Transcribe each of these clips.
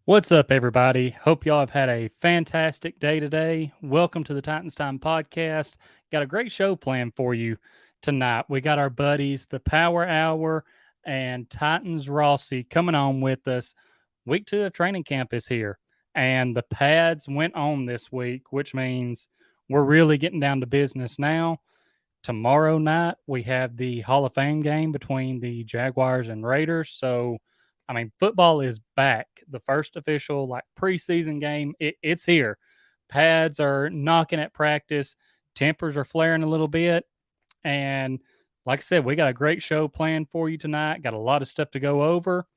What's up, everybody? Hope y'all have had a fantastic day today. Welcome to the Titans Time podcast. Got a great show planned for you tonight. We got our buddies, the Power Hour and Titans Rossi, coming on with us. Week 2 of training camp is here, and the pads went on this week, which means we're really getting down to business now. Tomorrow night, we have the Hall of Fame game between the Jaguars and Raiders. So, I mean, football is back. The first official preseason game, it's here. Pads are knocking at practice. Tempers are flaring a little bit. And like I said, we got a great show planned for you tonight. Got a lot of stuff to go over.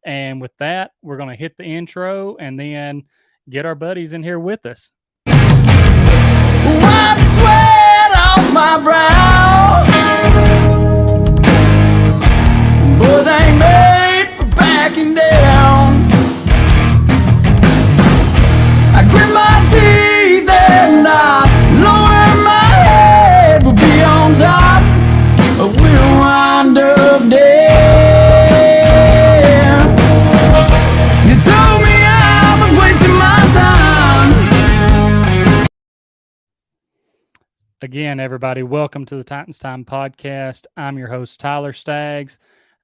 And with that, we're going to hit the intro and then get our buddies in here with us. Wipe the sweat off my brow. Boys ain't made for backing down. I grit my teeth and I lower my head. We'll be on top, but we'll wind up dead. You told me I was wasting my time. Again, everybody, welcome to the Titans Time podcast. I'm your host, Tyler Staggs.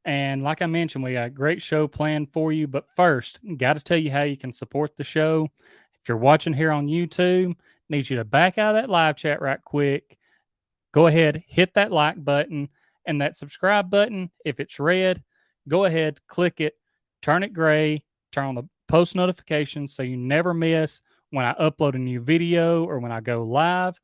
And like I mentioned, we got a great show planned for you. But first, got to tell you how you can support the show. If you're watching here on YouTube, need you to back out of that live chat right quick. Go ahead, hit that like button and that subscribe button. If it's red, go ahead, click it, turn it gray, turn on the post notifications so you never miss when I upload a new video or when I go live.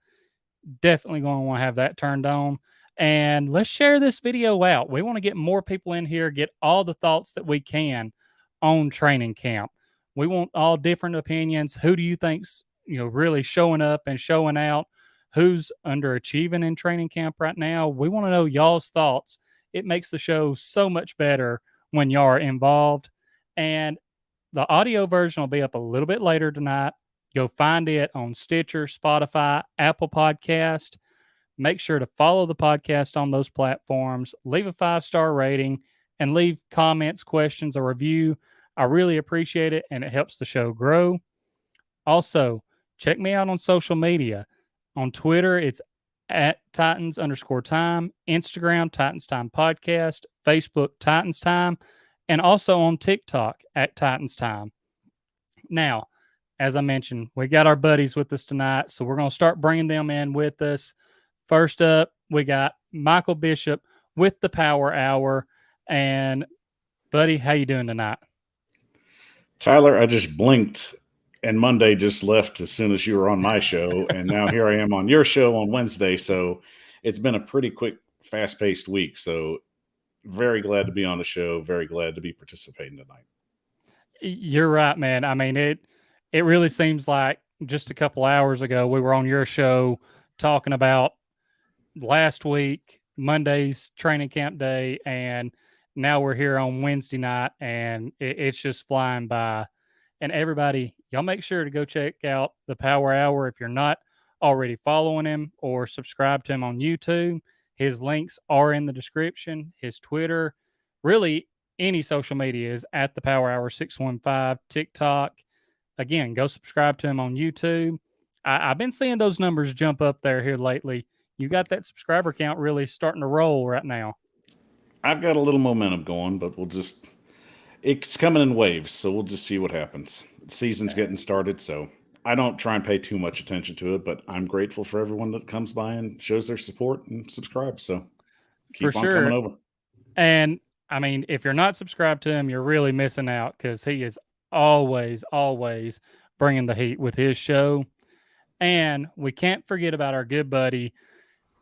Definitely going to want to have that turned on. And let's share this video out. We want to get more people in here, get all the thoughts that we can on training camp. We want all different opinions. Who do you think's really showing up and showing out? Who's underachieving in training camp right now? We want to know y'all's thoughts. It makes the show so much better when y'all are involved. And the audio version will be up a little bit later tonight. Go find it on Stitcher, Spotify, Apple Podcast. Make sure to follow the podcast on those platforms. Leave a 5-star rating and leave comments, questions, or review. I really appreciate it, and it helps the show grow. Also, check me out on social media. On Twitter, it's at Titans_time. Instagram, Titans Time Podcast. Facebook, Titans Time. And also on TikTok at Titans Time. Now, as I mentioned, we got our buddies with us tonight, so we're going to start bringing them in with us. First up, we got Michael Bishop with the Power Hour. And, buddy, how you doing tonight? Tyler, I just blinked, and Monday just left as soon as you were on my show, and now here I am on your show on Wednesday, so it's been a pretty quick, fast-paced week, so very glad to be on the show, very glad to be participating tonight. You're right, man. I mean, it really seems like just a couple hours ago we were on your show talking about last week, Monday's training camp day, and now we're here on Wednesday night, and it's just flying by. And everybody, y'all make sure to go check out the Power Hour if you're not already following him or subscribe to him on YouTube. His links are in the description. His Twitter, really any social media is at the Power Hour 615, TikTok. Again, go subscribe to him on YouTube. I've been seeing those numbers jump up there here lately. You got that subscriber count really starting to roll right now. I've got a little momentum going, but it's coming in waves, so we'll just see what happens. The season's getting started, so I don't try and pay too much attention to it, but I'm grateful for everyone that comes by and shows their support and subscribes, so keep on coming over. And, I mean, if you're not subscribed to him, you're really missing out because he is always bringing the heat with his show. And we can't forget about our good buddy,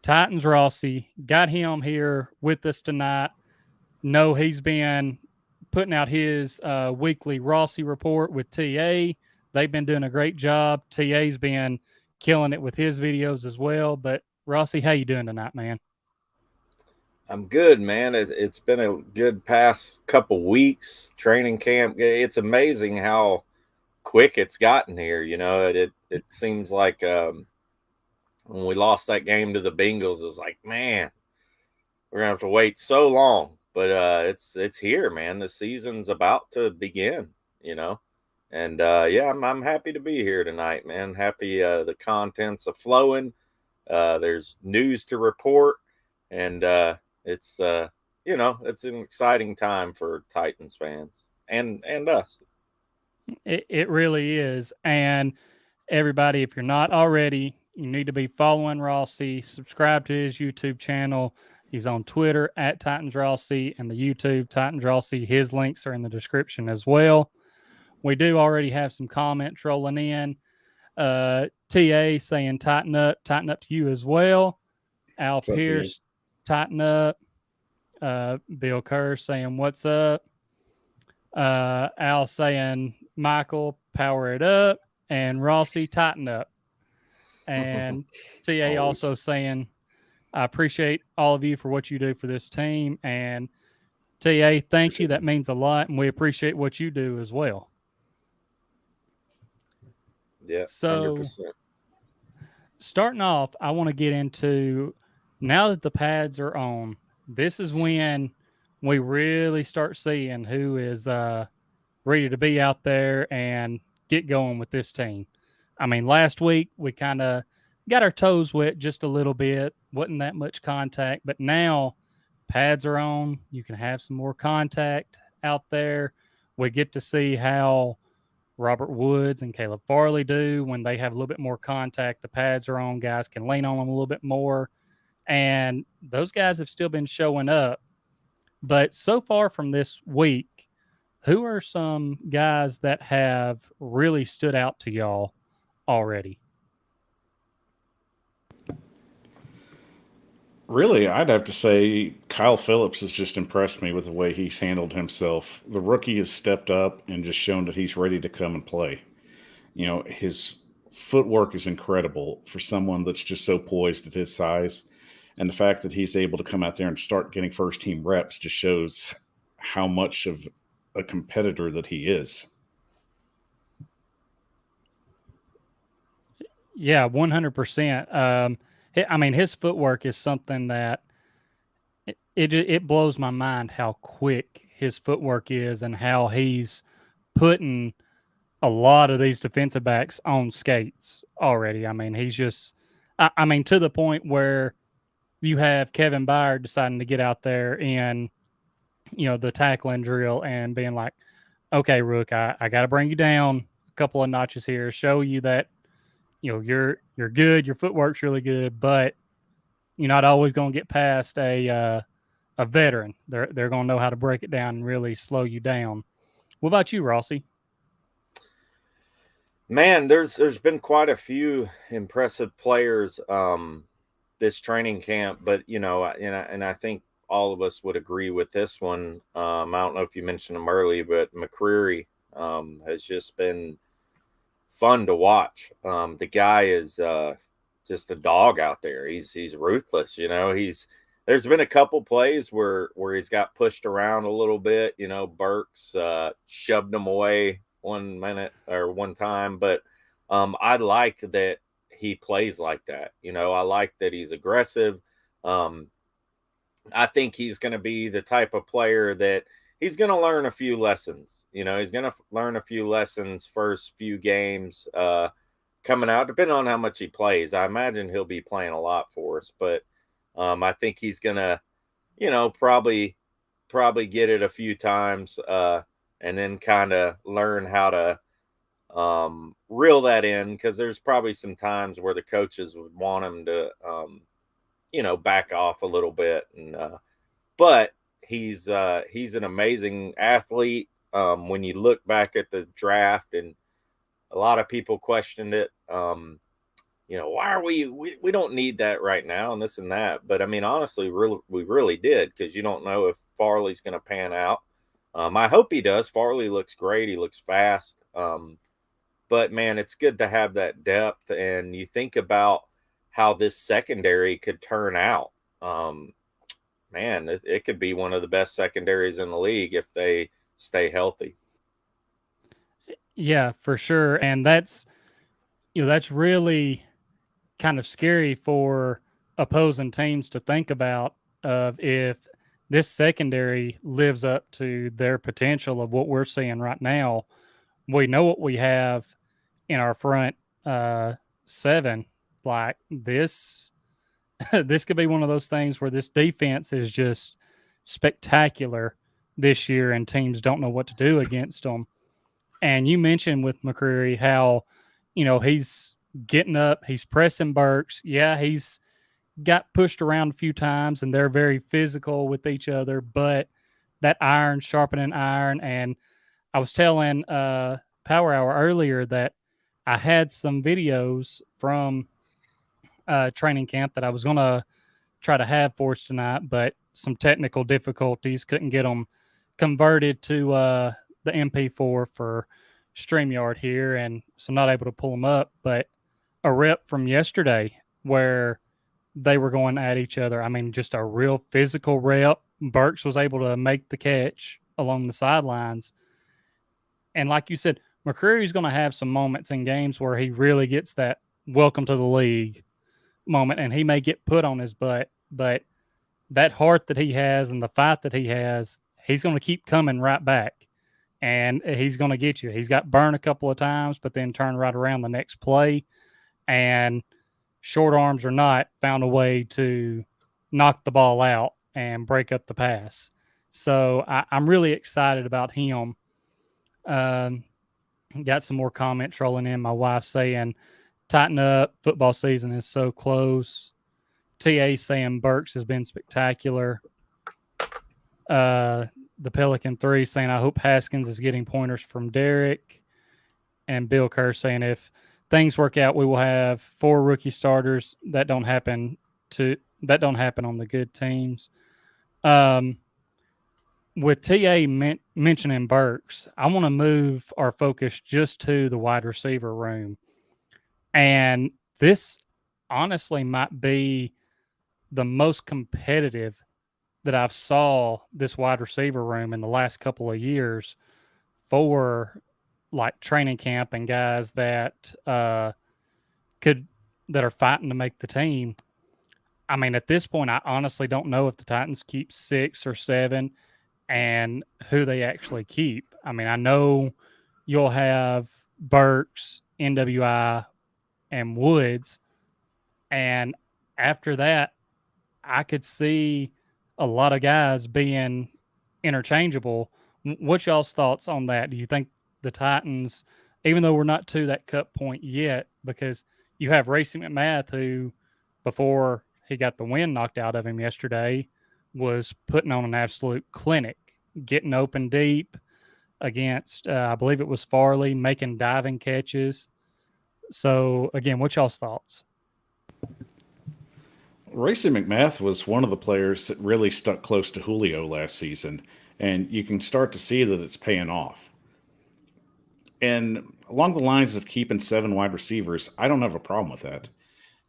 Titans Rossi. Got him here with us tonight. No, he's been putting out his weekly Rossi report with TA. They've been doing a great job. TA's been killing it with his videos as well. But Rossi, how you doing tonight, man? I'm good, man. It's been a good past couple weeks. Training camp. It's amazing how quick it's gotten here. It seems like when we lost that game to the Bengals, it was like, man, we're gonna have to wait so long. But it's here, man. The season's about to begin. And yeah, I'm happy to be here tonight, man. Happy the contents are flowing. There's news to report, and it's it's an exciting time for Titans fans and us. It really is. And everybody, if you're not already, you need to be following Rossi, subscribe to his YouTube channel. He's on Twitter at Titans Rossi and the YouTube Titans Rossi. His links are in the description as well. We do already have some comments rolling in. TA saying tighten up to you as well. Al Pierce, tighten up. Bill Kerr saying what's up. Al saying Michael, power it up. And Rossi, tighten up. And TA also saying, I appreciate all of you for what you do for this team. And TA, thank you. That means a lot. And we appreciate what you do as well. Yeah. So 100%. Starting off, I want to get into, now that the pads are on, this is when we really start seeing who is ready to be out there and get going with this team. I mean, last week we kind of got our toes wet just a little bit. Wasn't that much contact, but now pads are on. You can have some more contact out there. We get to see how Robert Woods and Caleb Farley do when they have a little bit more contact. The pads are on. Guys can lean on them a little bit more. And those guys have still been showing up. But so far from this week, who are some guys that have really stood out to y'all already? Really, I'd have to say Kyle Phillips has just impressed me with the way he's handled himself. The rookie has stepped up and just shown that he's ready to come and play. His footwork is incredible for someone that's just so poised at his size. And the fact that he's able to come out there and start getting first team reps just shows how much of a competitor that he is. Yeah, 100%. I mean, his footwork is something that it blows my mind how quick his footwork is and how he's putting a lot of these defensive backs on skates already. I mean, he's just, I mean, to the point where you have Kevin Byard deciding to get out there in, the tackling drill and being like, okay, Rook, I got to bring you down a couple of notches here, show you that, you're good, your footwork's really good, but you're not always going to get past a veteran. They're going to know how to break it down and really slow you down. What about you, Rossi? Man, there's been quite a few impressive players this training camp, but and I think all of us would agree with this one. I don't know if you mentioned him early, but McCreary has just been fun to watch. The guy is just a dog out there. He's ruthless. There's been a couple plays where he's got pushed around a little bit. Burks shoved him away one time, but I like that he plays like that. I like that he's aggressive. I think he's going to be the type of player that he's going to learn a few lessons. He's going to learn a few lessons first few games coming out, depending on how much he plays. I imagine he'll be playing a lot for us, but I think he's going to, probably get it a few times and then kind of learn how to reel that in, because there's probably some times where the coaches would want him to, back off a little bit. And but he's an amazing athlete. When you look back at the draft, and a lot of people questioned it, why are we don't need that right now and this and that. But I mean, honestly, we really did, because you don't know if Farley's going to pan out. I hope he does. Farley looks great. He looks fast. But man, it's good to have that depth. And you think about how this secondary could turn out. Man, it could be one of the best secondaries in the league if they stay healthy. Yeah, for sure. And that's really kind of scary for opposing teams to think about, if this secondary lives up to their potential of what we're seeing right now. we know what we have in our front seven. Like this, this could be one of those things where this defense is just spectacular this year, and teams don't know what to do against them. And you mentioned with McCreary how, he's getting up, he's pressing Burks. Yeah, he's got pushed around a few times, and they're very physical with each other. But that iron sharpening iron, and I was telling Power Hour earlier that I had some videos from training camp that I was going to try to have for us tonight, but some technical difficulties couldn't get them converted to the MP4 for StreamYard here, and so I'm not able to pull them up. But a rep from yesterday where they were going at each other. I mean, just a real physical rep. Burks was able to make the catch along the sidelines. And like you said, McCreary's going to have some moments in games where he really gets that welcome to the league moment, and he may get put on his butt, but that heart that he has and the fight that he has, he's going to keep coming right back, and he's going to get you. He's got burned a couple of times, but then turn right around the next play, and short arms or not, found a way to knock the ball out and break up the pass. So I'm really excited about him. Got some more comments rolling in. My wife saying, tighten up, football season is so close. TA saying Burks has been spectacular. The Pelican 3 saying, I hope Haskins is getting pointers from Derek. And Bill Kerr saying, if things work out, we will have 4 rookie starters. That don't happen on the good teams. With TA mentioning Burks, I want to move our focus just to the wide receiver room. And this honestly might be the most competitive that I've saw this wide receiver room in the last couple of years for like training camp and guys that that are fighting to make the team. I mean, at this point, I honestly don't know if the Titans keep 6 or 7 and who they actually keep. I mean, I know you'll have Burks, NWI, and Woods. And after that, I could see a lot of guys being interchangeable. What's y'all's thoughts on that? Do you think the Titans, even though we're not to that cut point yet, because you have Racing McMath, who before he got the wind knocked out of him yesterday, was putting on an absolute clinic, getting open deep against, I believe it was Farley, making diving catches. So, again, what's y'all's thoughts? Racing McMath was one of the players that really stuck close to Julio last season, and you can start to see that it's paying off. And along the lines of keeping 7 wide receivers, I don't have a problem with that.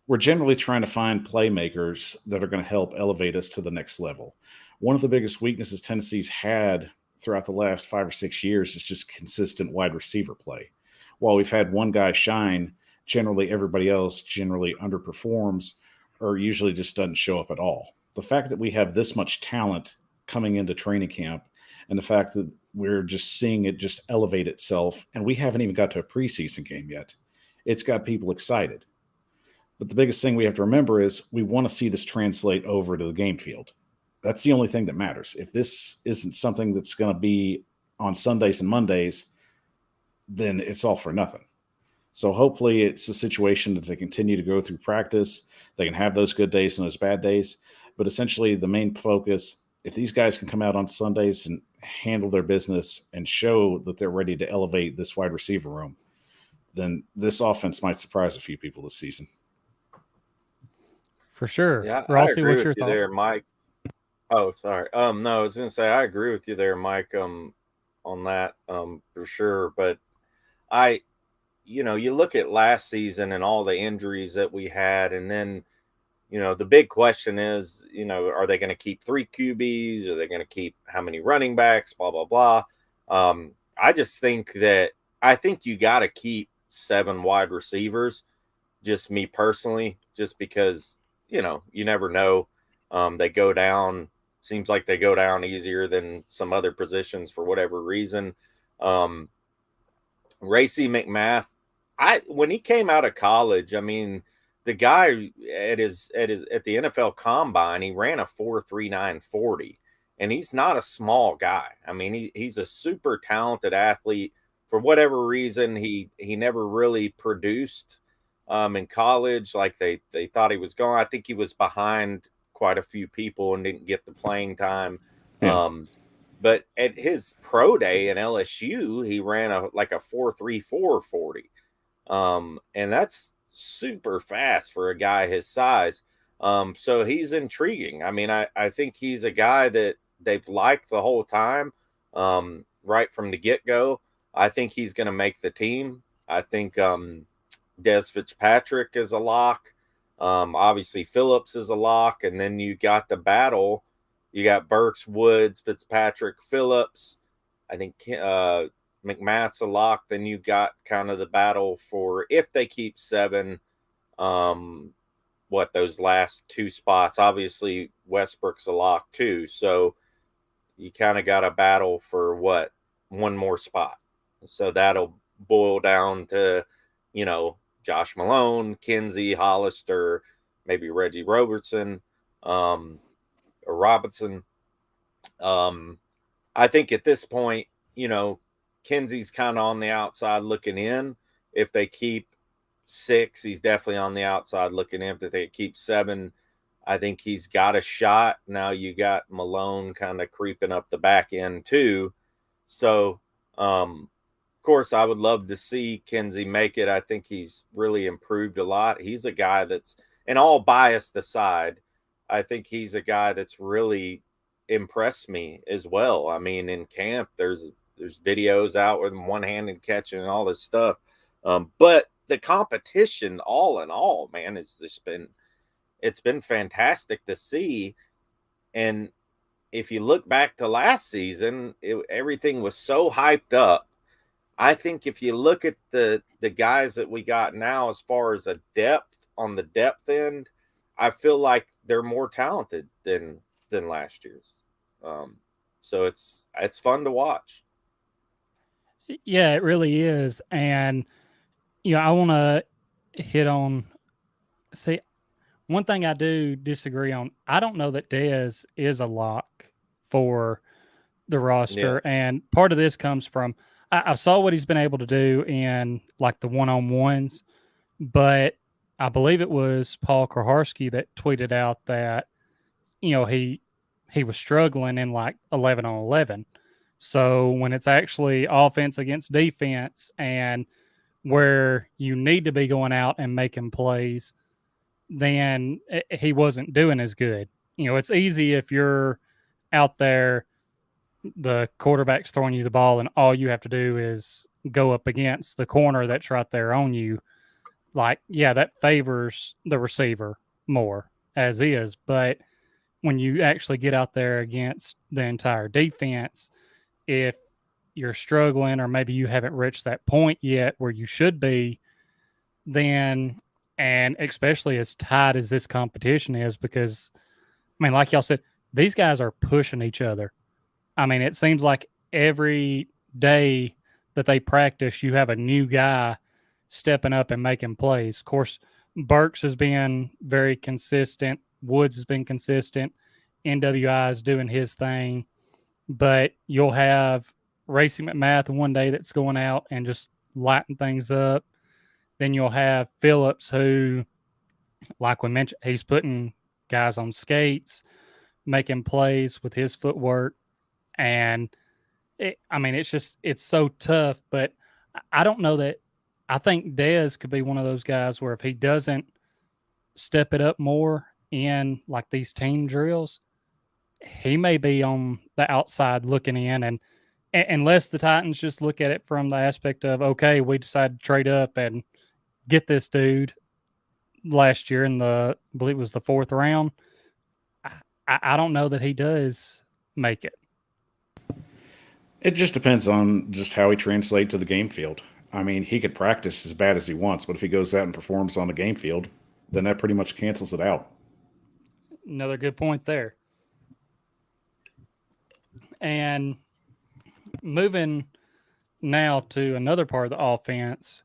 We're generally trying to find playmakers that are going to help elevate us to the next level. One of the biggest weaknesses Tennessee's had throughout the last 5 or 6 years is just consistent wide receiver play. While we've had one guy shine, generally everybody else generally underperforms or usually just doesn't show up at all. The fact that we have this much talent coming into training camp and the fact that we're just seeing it just elevate itself, and we haven't even got to a preseason game yet, it's got people excited. But the biggest thing we have to remember is we want to see this translate over to the game field. That's the only thing that matters. If this isn't something that's going to be on Sundays and Mondays, then it's all for nothing. So hopefully it's a situation that they continue to go through practice. They can have those good days and those bad days. But essentially the main focus, if these guys can come out on Sundays and handle their business and show that they're ready to elevate this wide receiver room, then this offense might surprise a few people this season. For sure. Yeah, Rossi, I agree what's your with you thought? there, Mike. Oh, sorry. No, I was gonna say I agree with you there, Mike. On that, for sure. But you look at last season and all the injuries that we had, and then, the big question is, are they going to keep 3 QBs? Are they going to keep how many running backs? Blah blah blah. I just think you got to keep 7 wide receivers. Just me personally, just because you never know. They go down. Seems like they go down easier than some other positions for whatever reason. Racey McMath, when he came out of college, I mean, the guy at the NFL Combine, he ran a 4.39 40, and he's not a small guy. I mean, he's a super talented athlete. For whatever reason, he never really produced in college like they thought he was going. I think he was behind quite a few people and didn't get the playing time. Yeah. But at his pro day in LSU, he ran a 4.34 40. And that's super fast for a guy his size. So he's intriguing. I mean, I think he's a guy that they've liked the whole time, right from the get-go. I think he's going to make the team. I think Des Fitzpatrick is a lock. Obviously, Phillips is a lock. And then you got the battle. You got Burks, Woods, Fitzpatrick, Phillips. I think McMath's a lock. Then you got kind of the battle for, if they keep 7, those last 2 spots. Obviously, Westbrook's a lock too. So you kind of got a battle for one more spot. So that'll boil down to, Josh Malone, Kinsey, Hollister, maybe Reggie Robertson, or Robinson. I think at this point, Kinsey's kind of on the outside looking in. If they keep 6, he's definitely on the outside looking in. If they keep 7, I think he's got a shot. Now you got Malone kind of creeping up the back end too. So, of course, I would love to see Kinsey make it. I think he's really improved a lot. He's a guy that's, and all biased aside, I think he's a guy that's really impressed me as well. I mean, in camp, there's videos out with him one-handed catching and all this stuff. But the competition, all in all, man, it's been fantastic to see. And if you look back to last season, everything was so hyped up. I think if you look at the guys that we got now, as far as a depth on the depth end, I feel like they're more talented than last year's. So it's fun to watch. Yeah, it really is. And, I want to hit on, see, one thing I do disagree on. I don't know that Dez is a lock for the roster. Yeah. And part of this comes from, I saw what he's been able to do in like the one-on-ones, but I believe it was Paul Kraharski that tweeted out that, he was struggling in like 11 on 11. So when it's actually offense against defense and where you need to be going out and making plays, then he wasn't doing as good. It's easy if you're out there, the quarterback's throwing you the ball and all you have to do is go up against the corner that's right there on you. Like, yeah, that favors the receiver more as is. But when you actually get out there against the entire defense, if you're struggling or maybe you haven't reached that point yet where you should be, then, and especially as tight as this competition is, because, I mean, like y'all said, these guys are pushing each other. I mean, it seems like every day that they practice, you have a new guy stepping up and making plays. Of course, Burks has been very consistent. Woods has been consistent. NWI is doing his thing. But you'll have Racey McMath one day that's going out and just lighting things up. Then you'll have Phillips who, like we mentioned, he's putting guys on skates, making plays with his footwork. And, it's so tough. But I don't know that – I think Dez could be one of those guys where if he doesn't step it up more in, like, these team drills, he may be on the outside looking in. And unless the Titans just look at it from the aspect of, okay, we decided to trade up and get this dude last year in I believe it was the 4th round, I don't know that he does make it. It just depends on just how he translates to the game field. I mean, he could practice as bad as he wants, but if he goes out and performs on the game field, then that pretty much cancels it out. Another good point there. And moving now to another part of the offense.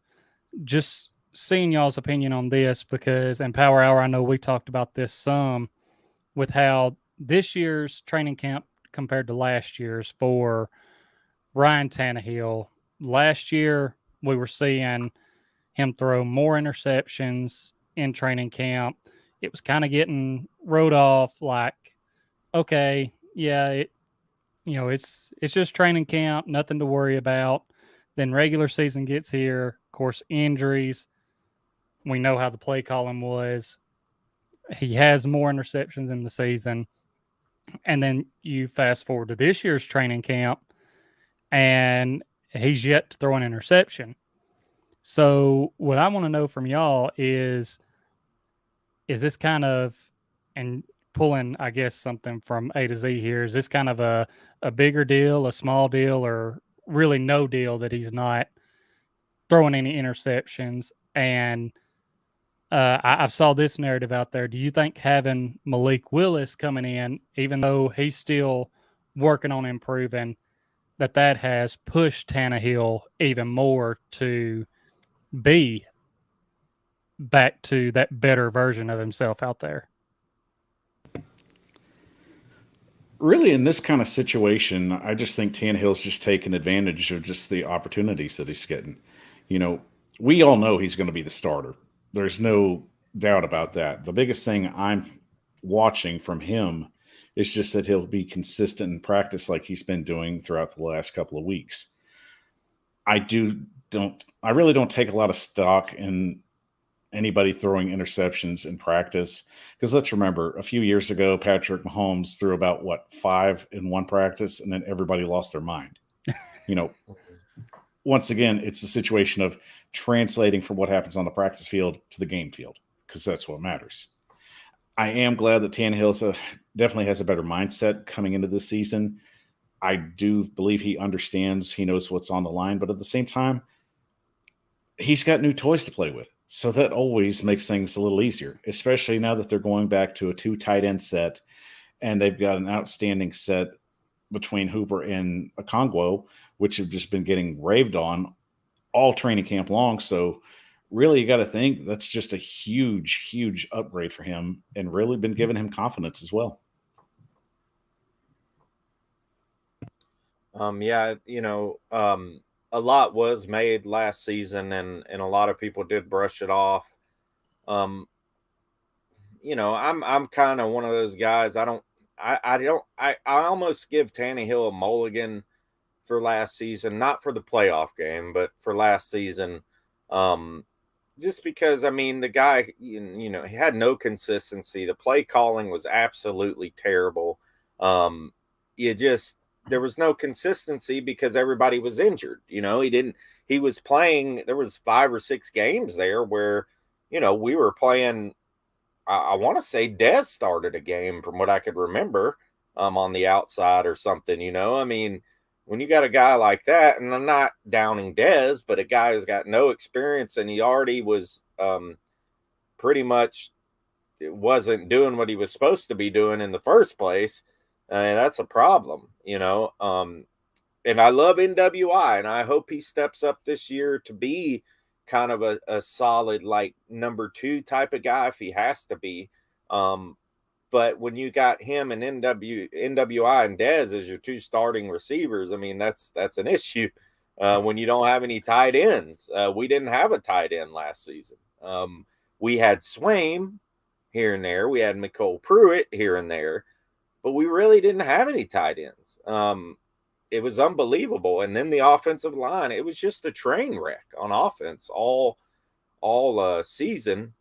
Just seeing y'all's opinion on this because in Power Hour, I know we talked about this some with how this year's training camp compared to last year's for Ryan Tannehill. Last year, we were seeing him throw more interceptions in training camp. It was kind of getting wrote off like, okay, yeah, it's just training camp, nothing to worry about. Then regular season gets here, of course, injuries. We know how the play calling was. He has more interceptions in the season. And then you fast forward to this year's training camp, and he's yet to throw an interception. So, what I want to know from y'all is this kind of, and pulling, I guess, something from A to Z here, is this kind of a bigger deal, a small deal, or really no deal that he's not throwing any interceptions? And I saw this narrative out there. Do you think having Malik Willis coming in, even though he's still working on improving, that has pushed Tannehill even more to be back to that better version of himself out there? Really, in this kind of situation, I just think Tannehill's just taking advantage of just the opportunities that he's getting. You know, we all know he's going to be the starter. There's no doubt about that. The biggest thing I'm watching from him is just that he'll be consistent in practice like he's been doing throughout the last couple of weeks. I really don't take a lot of stock in anybody throwing interceptions in practice. Because let's remember, a few years ago, Patrick Mahomes threw about five in one practice, and then everybody lost their mind. You know, once again, it's the situation of translating from what happens on the practice field to the game field, because that's what matters. I am glad that Tannehill definitely has a better mindset coming into this season. I do believe he understands, he knows what's on the line, but at the same time, he's got new toys to play with. So that always makes things a little easier, especially now that they're going back to a 2 tight end set and they've got an outstanding set between Hooper and Okongwu, which have just been getting raved on all training camp long. So really, you got to think that's just a huge, huge upgrade for him and really been giving him confidence as well. Yeah, a lot was made last season, and a lot of people did brush it off. I'm kind of one of those guys. I almost give Tannehill a mulligan for last season, not for the playoff game, but for last season. Just because, the guy, he had no consistency. The play calling was absolutely terrible. There was no consistency because everybody was injured. He was playing, there was 5 or 6 games there where, we were playing, I want to say Dez started a game from what I could remember, on the outside or something, when you got a guy like that, and I'm not downing Dez, but a guy who's got no experience and he already was pretty much wasn't doing what he was supposed to be doing in the first place, and that's a problem, and I love NWI, and I hope he steps up this year to be kind of a solid, like, number 2 type of guy if he has to be. But when you got him and NWI and Dez as your 2 starting receivers, that's an issue when you don't have any tight ends. We didn't have a tight end last season. We had Swaim here and there. We had Nicole Pruitt here and there. But we really didn't have any tight ends. It was unbelievable. And then the offensive line, it was just a train wreck on offense all season.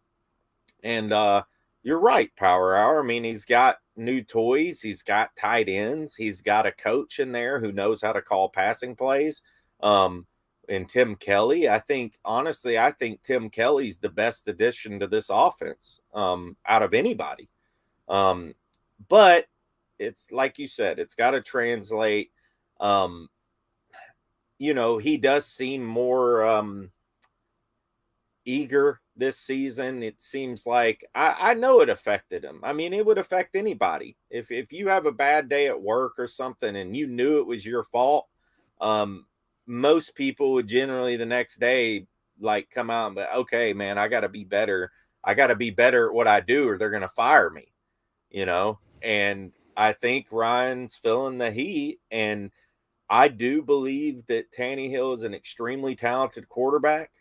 And you're right, Power Hour. He's got new toys. He's got tight ends. He's got a coach in there who knows how to call passing plays. And Tim Kelly, honestly, I think Tim Kelly's the best addition to this offense out of anybody. But it's like you said, it's got to translate. He does seem more eager this season. It seems like I know it affected him. It would affect anybody. If you have a bad day at work or something and you knew it was your fault, most people would generally the next day like come out and be, okay, man, I got to be better. I got to be better at what I do, or they're going to fire me, you know? And I think Ryan's feeling the heat. And I do believe that Tannehill is an extremely talented quarterback.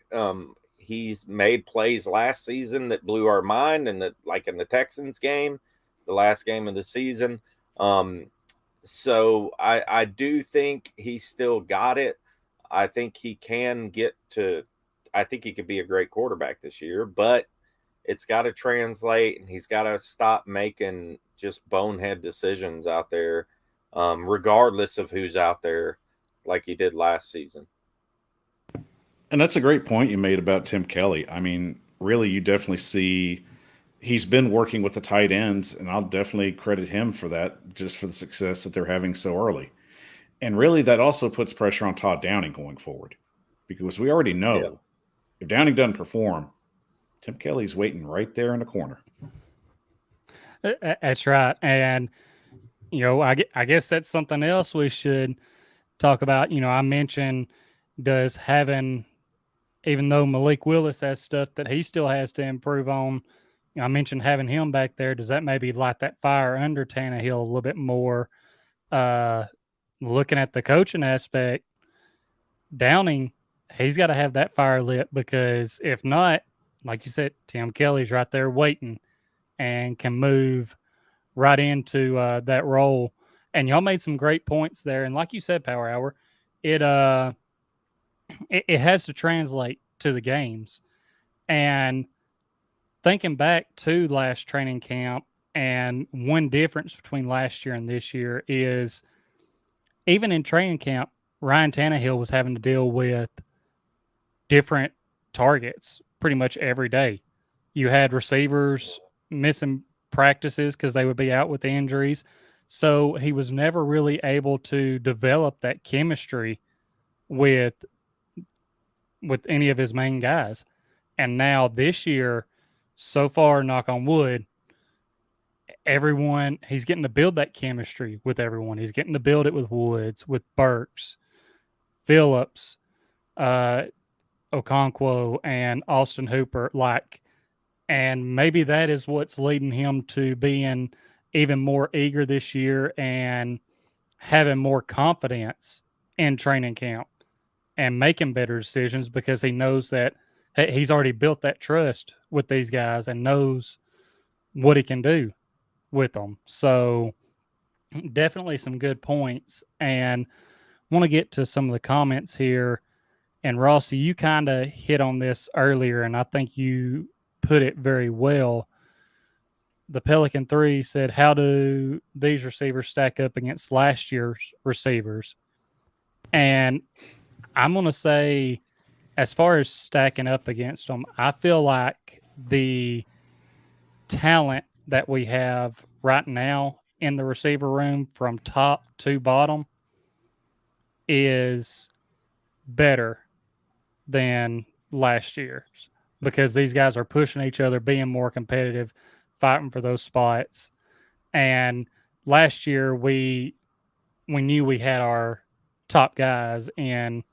He's made plays last season that blew our mind, and that, like in the Texans game, the last game of the season. So I do think he's still got it. I think he can get to, I think he could be a great quarterback this year, but it's got to translate, and he's got to stop making just bonehead decisions out there, regardless of who's out there, like he did last season. And that's a great point you made about Tim Kelly. I mean, really, you definitely see he's been working with the tight ends, and I'll definitely credit him for that, just for the success that they're having so early. And really, that also puts pressure on Todd Downing going forward, because we already know if Downing doesn't perform, Tim Kelly's waiting right there in the corner. That's right. And, I guess that's something else we should talk about. I mentioned does having, even though Malik Willis has stuff that he still has to improve on, I mentioned having him back there. Does that maybe light that fire under Tannehill a little bit more? Looking at the coaching aspect, Downing, he's got to have that fire lit, because if not, like you said, Tim Kelly's right there waiting and can move right into that role. And y'all made some great points there. And like you said, Power Hour, it has to translate to the games. And thinking back to last training camp, and one difference between last year and this year is, even in training camp, Ryan Tannehill was having to deal with different targets pretty much every day. You had receivers missing practices because they would be out with injuries. So he was never really able to develop that chemistry with any of his main guys. And now this year, so far, knock on wood, everyone, he's getting to build that chemistry with everyone. He's getting to build it with Woods, with Burks, Phillips, Okonkwo, and Austin Hooper. And maybe that is what's leading him to being even more eager this year and having more confidence in training camp and making better decisions, because he knows that he's already built that trust with these guys and knows what he can do with them. So definitely some good points. And want to get to some of the comments here. And Rossi, you kind of hit on this earlier, and I think you put it very well. The Pelican 3 said, how do these receivers stack up against last year's receivers? And I'm going to say, as far as stacking up against them, I feel like the talent that we have right now in the receiver room from top to bottom is better than last year's, because these guys are pushing each other, being more competitive, fighting for those spots. And last year we knew we had our top guys in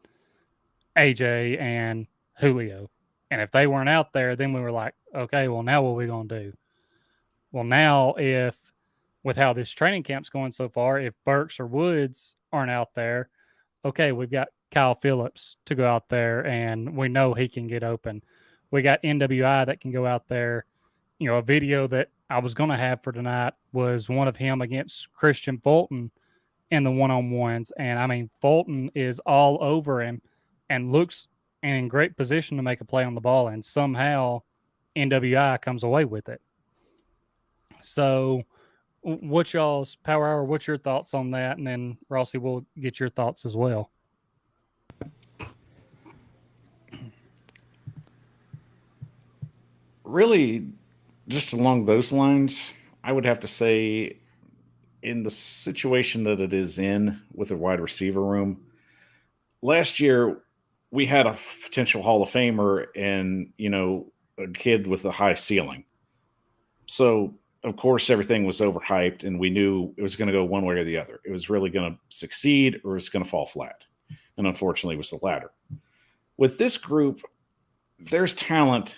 AJ and Julio. And if they weren't out there, then we were like, okay, well, now what are we going to do? Well, now with how this training camp's going so far, if Burks or Woods aren't out there, okay, we've got Kyle Phillips to go out there, and we know he can get open. We got NWI that can go out there. A video that I was going to have for tonight was one of him against Christian Fulton in the one-on-ones. And, I mean, Fulton is all over him and looks in great position to make a play on the ball, and somehow NWI comes away with it. So what's y'all's Power Hour? What's your thoughts on that? And then, Rossi, we'll get your thoughts as well. Really, just along those lines, I would have to say, in the situation that it is in with the wide receiver room, last year we had a potential Hall of Famer and, a kid with a high ceiling. So, of course, everything was overhyped, and we knew it was going to go one way or the other. It was really going to succeed or it's going to fall flat. and unfortunately it was the latter. With this group, there's talent.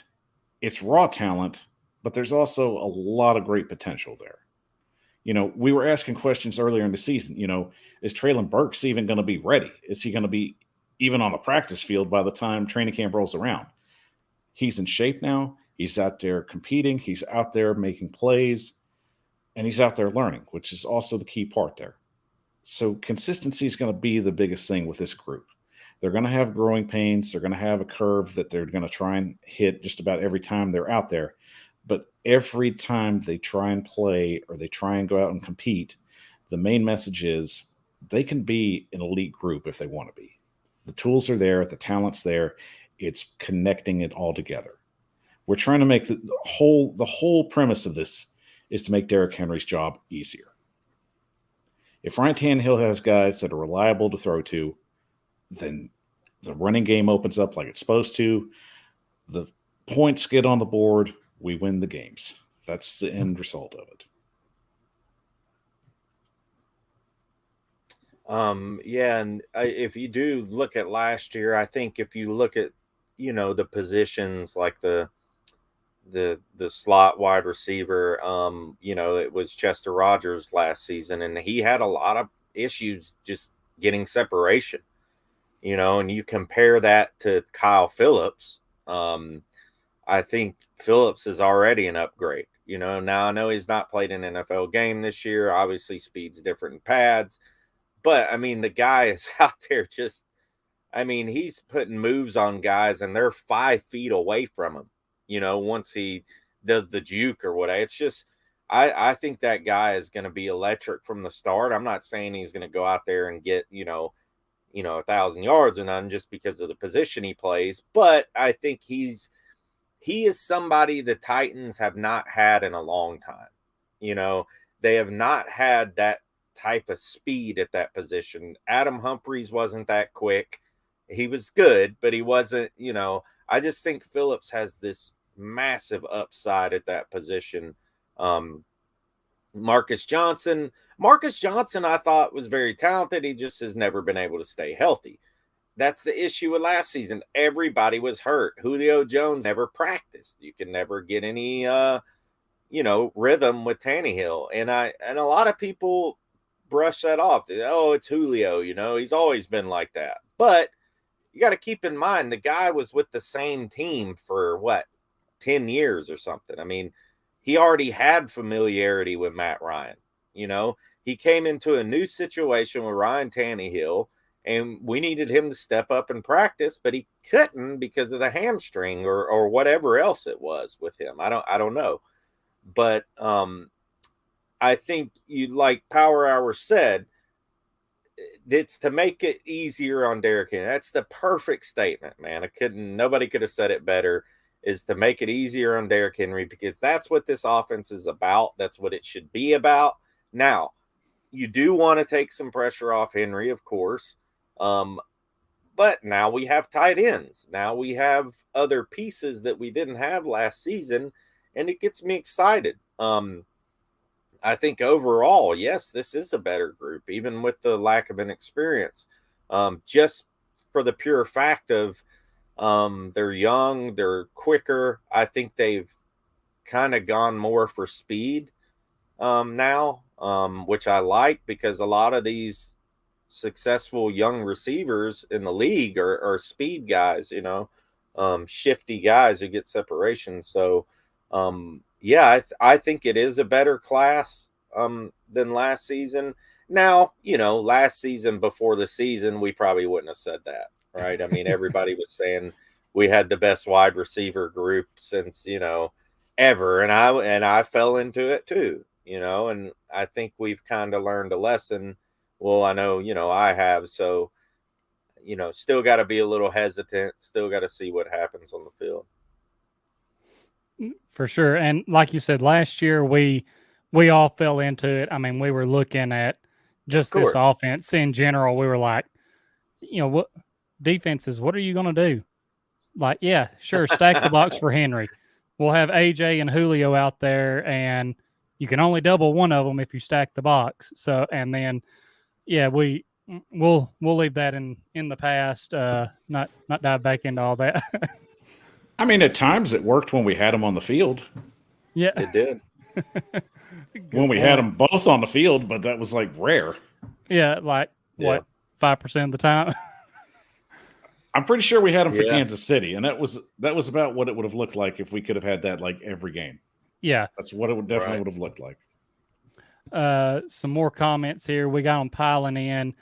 It's raw talent, but there's also a lot of great potential there. We were asking questions earlier in the season. Is Traylon Burks even going to be ready? Is he going to be even on the practice field by the time training camp rolls around? He's in shape now. He's out there competing. He's out there making plays, and he's out there learning, which is also the key part there. So consistency is going to be the biggest thing with this group. They're going to have growing pains. They're going to have a curve that they're going to try and hit just about every time they're out there. But every time they try and play or they try and go out and compete, the main message is they can be an elite group if they want to be. The tools are there. The talent's there. It's connecting it all together. We're trying to make the whole premise of this is to make Derrick Henry's job easier. If Ryan Tannehill has guys that are reliable to throw to, then the running game opens up like it's supposed to. The points get on the board. We win the games. That's the end result of it. Yeah, and if you do look at last year, I think if you look at the positions like the slot wide receiver, it was Chester Rogers last season, and he had a lot of issues just getting separation. And you compare that to Kyle Phillips. I think Phillips is already an upgrade. Now I know he's not played an NFL game this year. Obviously, speed's different in pads. But, the guy is out there he's putting moves on guys, and they're 5 feet away from him, once he does the juke or whatever. It's just, I think that guy is going to be electric from the start. I'm not saying he's going to go out there and get, 1,000 yards or nothing just because of the position he plays. But I think he is somebody the Titans have not had in a long time. They have not had that type of speed at that position. Adam Humphries wasn't that quick. He was good, but he wasn't, I just think Phillips has this massive upside at that position. Marcus Johnson, I thought was very talented. He just has never been able to stay healthy. That's the issue with last season. Everybody was hurt. Julio Jones never practiced. You can never get any, rhythm with Tannehill. And a lot of people brush that off. Oh, it's Julio, he's always been like that. But you got to keep in mind, the guy was with the same team for 10 years or something. He already had familiarity with Matt Ryan. He came into a new situation with Ryan Tannehill, and we needed him to step up and practice, but he couldn't because of the hamstring or whatever else it was with him. I don't know. But I think like Power Hour said, it's to make it easier on Derrick Henry. That's the perfect statement, man. Nobody could have said it better, is to make it easier on Derrick Henry, because that's what this offense is about. That's what it should be about. Now, you do want to take some pressure off Henry, of course. But now we have tight ends. Now we have other pieces that we didn't have last season, and it gets me excited. I think overall, yes, this is a better group, even with the lack of an experience. Just for the pure fact of they're young, they're quicker. I think they've kind of gone more for speed now, which I like, because a lot of these successful young receivers in the league are speed guys, shifty guys who get separation. So, I think it is a better class than last season. Now, last season, before the season, we probably wouldn't have said that, right? Everybody was saying we had the best wide receiver group since, ever. And I fell into it too, and I think we've kind of learned a lesson. Well, I know, I have. So, still got to be a little hesitant. Still got to see what happens on the field. For sure. And like you said, last year, we all fell into it. We were looking at just this offense in general. We were like, what defenses, what are you going to do? Like, yeah, sure, stack the box for Henry. We'll have AJ and Julio out there, and you can only double one of them if you stack the box. So, and then, yeah, we We'll leave that in the past. Not dive back into all that. I mean, at times it worked when we had them on the field. Yeah, It did. When good we had point. them both on the field, but that was like rare. Yeah, like Yeah. what 5% of the time. I'm pretty sure we had them for Yeah. Kansas City, and that was about what it would have looked like if we could have had that like every game. Yeah. That's what it would definitely Right. would have looked like. Some more comments here. We got them piling in.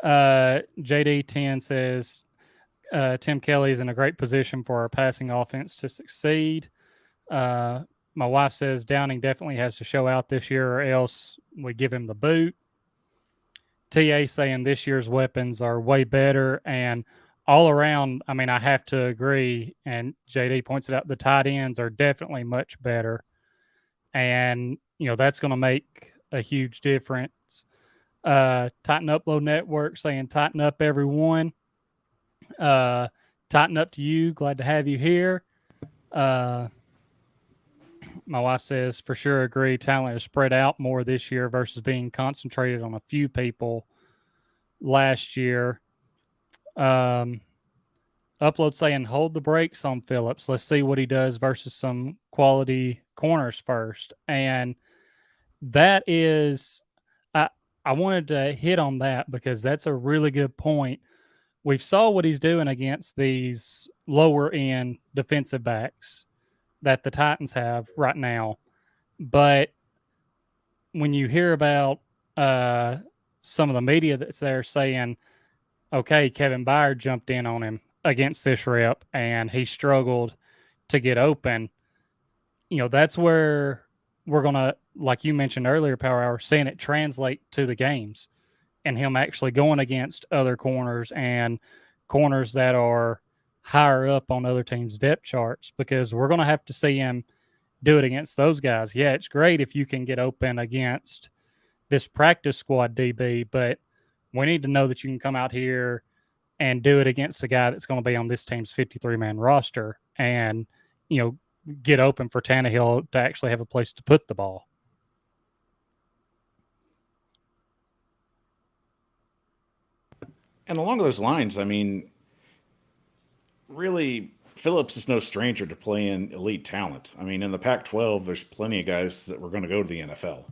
JD10 says Tim Kelly is in a great position for our passing offense to succeed. My wife says Downing definitely has to show out this year, or else we give him the boot. TA saying this year's weapons are way better, and all around, I mean, I have to agree. And JD points it out, the tight ends are definitely much better, and that's going to make a huge difference. Tighten Upload Network saying tighten up, everyone. Tighten up to you. Glad to have you here. My wife says for sure agree. Talent is spread out more this year versus being concentrated on a few people last year. Upload saying hold the brakes on Phillips. Let's see what he does versus some quality corners first. And that is, I wanted to hit on that because that's a really good point. We've saw what he's doing against these lower end defensive backs that the Titans have right now. But when you hear about some of the media that's there saying, okay, Kevin Byard jumped in on him against this rep and he struggled to get open, that's where we're going to, like you mentioned earlier, Power Hour, seeing it translate to the games and him actually going against other corners and corners that are higher up on other teams' depth charts, because we're going to have to see him do it against those guys. Yeah, it's great if you can get open against this practice squad DB, but we need to know that you can come out here and do it against a guy that's going to be on this team's 53-man roster and, get open for Tannehill to actually have a place to put the ball. And along those lines, I mean, really, Phillips is no stranger to playing elite talent. I mean, in the Pac 12, there's plenty of guys that were going to go to the NFL.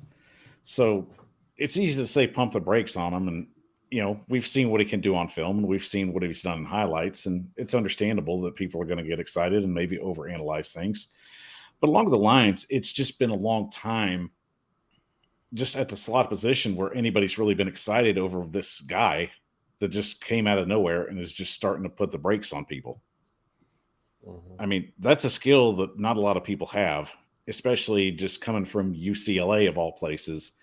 So it's easy to say pump the brakes on him. And, we've seen what he can do on film and we've seen what he's done in highlights. And it's understandable that people are going to get excited and maybe overanalyze things. But along the lines, it's just been a long time just at the slot position where anybody's really been excited over this guy that just came out of nowhere and is just starting to put the brakes on people. Mhm. I mean, that's a skill that not a lot of people have, especially just coming from UCLA of all places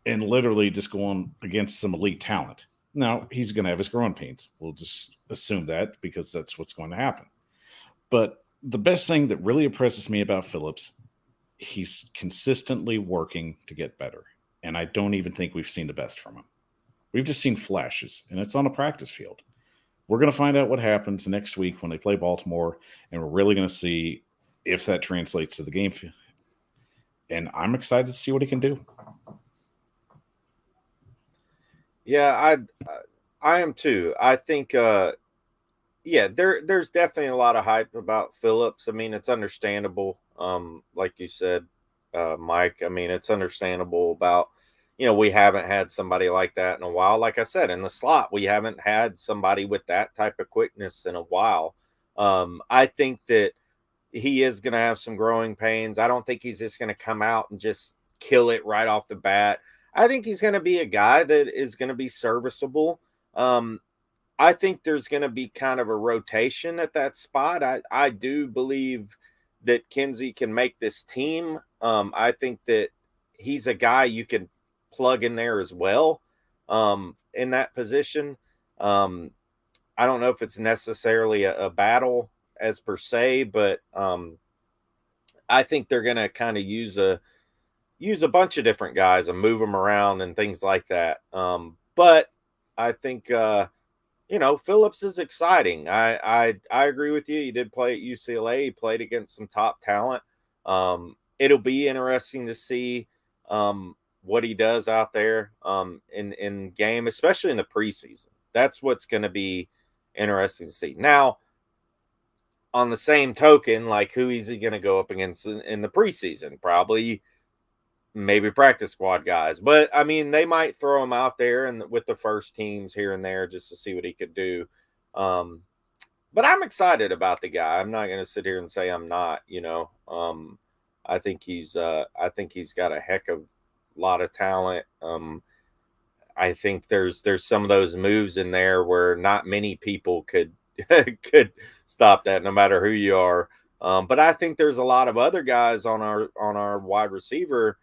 and literally just going against some elite talent. Now, he's going to have his growing pains. We'll just assume that because that's what's going to happen. But the best thing that really impresses me about Phillips, he's consistently working to get better. And I don't even think we've seen the best from him. We've just seen flashes, and it's on a practice field. We're going to find out what happens next week when they play Baltimore, and we're really going to see if that translates to the game. And I'm excited to see what he can do. Yeah, I am too. I think there's definitely a lot of hype about Phillips. I mean, it's understandable. Like you said, Mike, I mean, it's understandable about, we haven't had somebody like that in a while. Like I said, in the slot, we haven't had somebody with that type of quickness in a while. I think that he is going to have some growing pains. I don't think he's just going to come out and just kill it right off the bat. I think he's going to be a guy that is going to be serviceable. I think there's going to be kind of a rotation at that spot. I do believe that Kinsey can make this team. I think that he's a guy you can plug in there as well in that position. I don't know if it's necessarily a battle as per se, but I think they're going to kind of use a bunch of different guys and move them around and things like that. But I think, Phillips is exciting. I agree with you. He did play at UCLA. He played against some top talent. It'll be interesting to see what he does out there in game, especially in the preseason. That's what's going to be interesting to see. Now, on the same token, like, who is he going to go up against in the preseason? Probably maybe practice squad guys. But, I mean, they might throw him out there and with the first teams here and there just to see what he could do. But I'm excited about the guy. I'm not going to sit here and say I'm not, I think he's got a heck of a lot of talent. I think there's some of those moves in there where not many people could could stop that, no matter who you are. But I think there's a lot of other guys on our wide receiver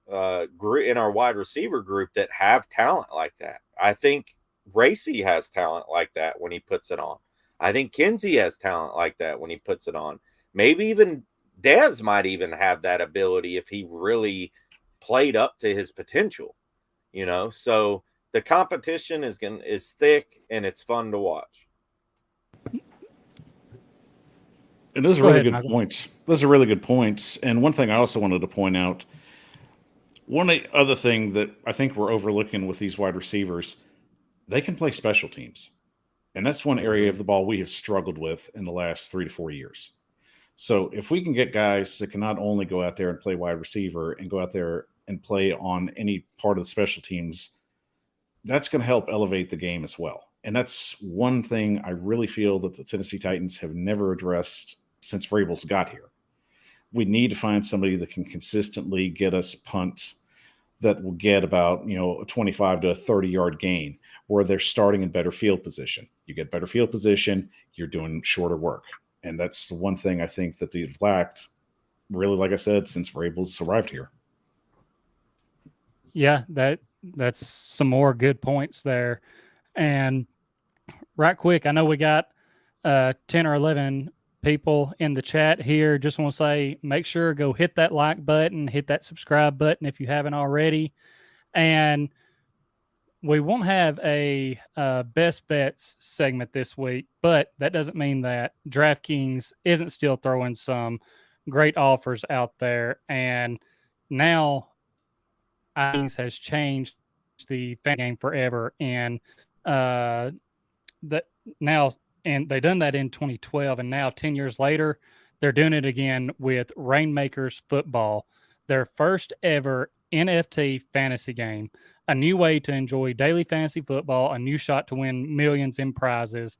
group, in our wide receiver group, that have talent like that. I think Rossi has talent like that when he puts it on. I think Kinsey has talent like that when he puts it on. Maybe even Dez might even have that ability if he really played up to his potential, So the competition is thick, and it's fun to watch. And those are really good points. Those are really good points. And one thing I also wanted to point out, one other thing that I think we're overlooking with these wide receivers, they can play special teams. And that's one area of the ball we have struggled with in the last 3 to 4 years. So if we can get guys that can not only go out there and play wide receiver and go out there and play on any part of the special teams, that's going to help elevate the game as well. And that's one thing I really feel that the Tennessee Titans have never addressed since Vrabel's got here. We need to find somebody that can consistently get us punts that will get about, a 25 to a 30-yard gain, where they're starting in better field position. You get better field position, you're doing shorter work. And that's the one thing I think that they've lacked, really, like I said, since Vrabel's arrived here. Yeah, that's some more good points there. And right quick, I know we got 10 or 11 people in the chat here. Just want to say, make sure go hit that like button, hit that subscribe button if you haven't already. And we won't have a best bets segment this week, but that doesn't mean that DraftKings isn't still throwing some great offers out there. And now DraftKings has changed the fan game forever, and and they done that in 2012, and now 10 years later, they're doing it again with Rainmakers Football, their first ever NFT fantasy game. A new way to enjoy daily fantasy football, a new shot to win millions in prizes,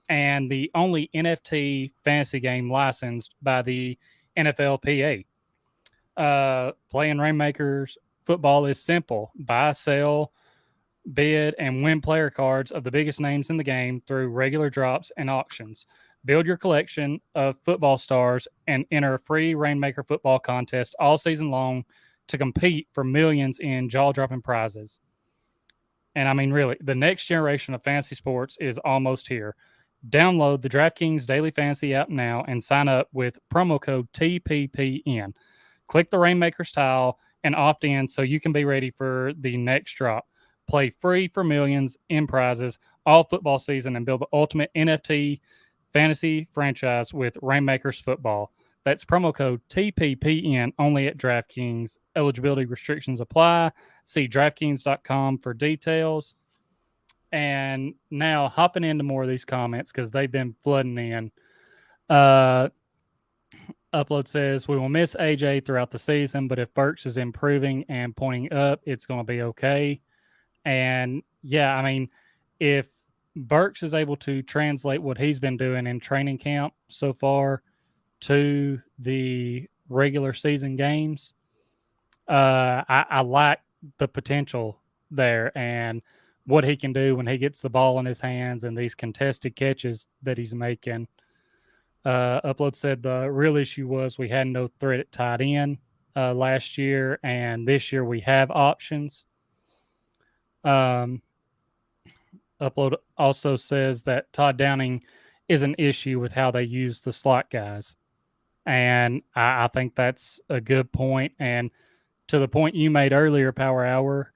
and the only NFT fantasy game licensed by the NFLPA. Playing Rainmakers Football is simple. Buy, sell, bid, and win player cards of the biggest names in the game through regular drops and auctions. Build your collection of football stars and enter a free Rainmaker Football contest all season long to compete for millions in jaw-dropping prizes. And I mean, really, the next generation of fantasy sports is almost here. Download the DraftKings Daily Fantasy app now and sign up with promo code TPPN. Click the Rainmakers tile and opt in so you can be ready for the next drop. Play free for millions in prizes all football season and build the ultimate NFT fantasy franchise with Rainmakers Football. That's promo code TPPN only at DraftKings. Eligibility restrictions apply. See DraftKings.com for details. And now hopping into more of these comments because they've been flooding in. Upload says, we will miss AJ throughout the season, but if Burks is improving and pointing up, it's going to be okay. And yeah, I mean, if Burks is able to translate what he's been doing in training camp so far to the regular season games, I like the potential there and what he can do when he gets the ball in his hands and these contested catches that he's making. Upload said the real issue was we had no threat at tight end last year, and this year we have options. Upload also says that Todd Downing is an issue with how they use the slot guys. And I think that's a good point. And to the point you made earlier, Power Hour,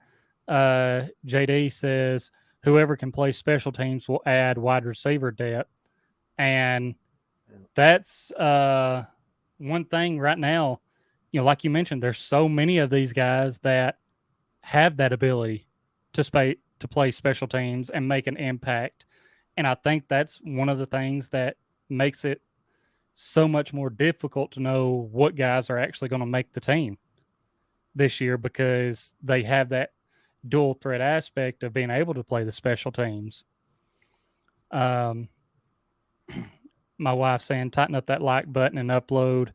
JD says whoever can play special teams will add wide receiver depth. And that's one thing right now, like you mentioned, there's so many of these guys that have that ability to play special teams and make an impact. And I think that's one of the things that makes it so much more difficult to know what guys are actually going to make the team this year, because they have that dual threat aspect of being able to play the special teams. My wife saying tighten up that like button and upload.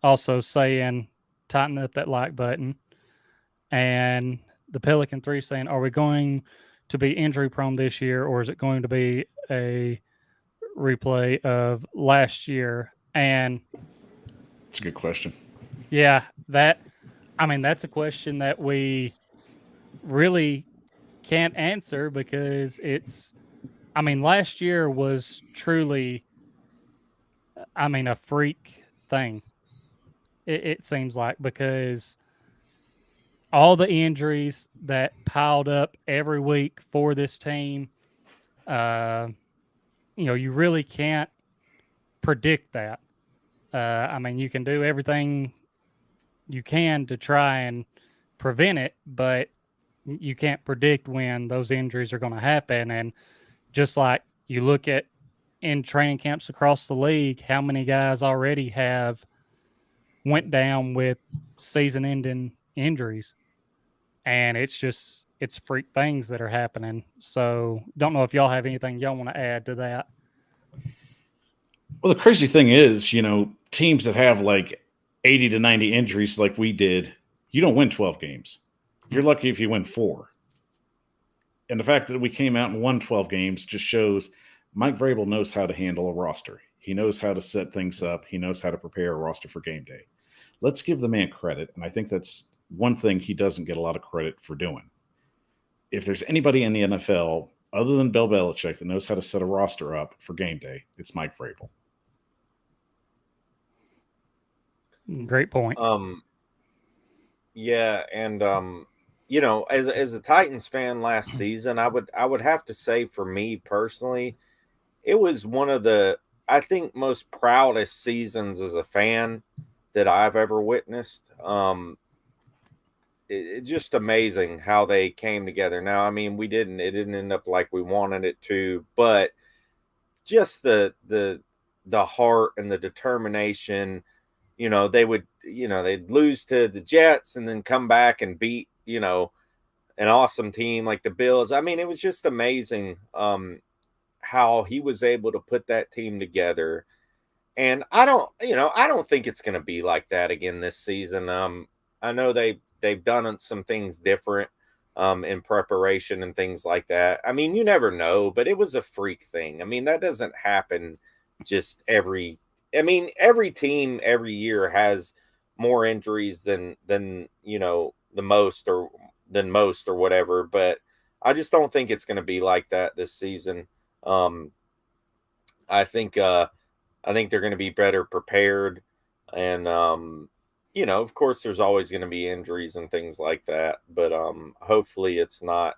Also saying tighten up that like button. And the Pelican 3 saying, are we going to be injury prone this year, or is it going to be a replay of last year? And it's a good question. Yeah, that's a question that we really can't answer, because last year was truly, a freak thing. It seems like, because all the injuries that piled up every week for this team, you really can't predict that. You can do everything you can to try and prevent it, but you can't predict when those injuries are going to happen. And just like you look at in training camps across the league, how many guys already have went down with season-ending injuries, and it's freak things that are happening. So don't know if y'all have anything y'all want to add to that. Well, the crazy thing is, teams that have like 80 to 90 injuries like we did, you don't win 12 games. You're lucky if you win 4. And the fact that we came out and won 12 games just shows Mike Vrabel knows how to handle a roster. He knows how to set things up. He knows how to prepare a roster for game day. Let's give the man credit. And I think that's one thing he doesn't get a lot of credit for doing. If there's anybody in the NFL other than Bill Belichick that knows how to set a roster up for game day, it's Mike Vrabel. Great point. Yeah, and as a Titans fan last season, I would have to say, for me personally, it was one of the, I think, most proudest seasons as a fan that I've ever witnessed. It's just amazing how they came together. Now, it didn't end up like we wanted it to, but just the heart and the determination. They'd lose to the Jets and then come back and beat, an awesome team like the Bills. It was just amazing how he was able to put that team together. And I don't think it's going to be like that again this season. I know they've done some things different in preparation and things like that. You never know, but it was a freak thing. That doesn't happen just every team every year has more injuries than most or whatever, but I just don't think it's going to be like that this season. I think they're going to be better prepared, and of course there's always going to be injuries and things like that, but hopefully it's not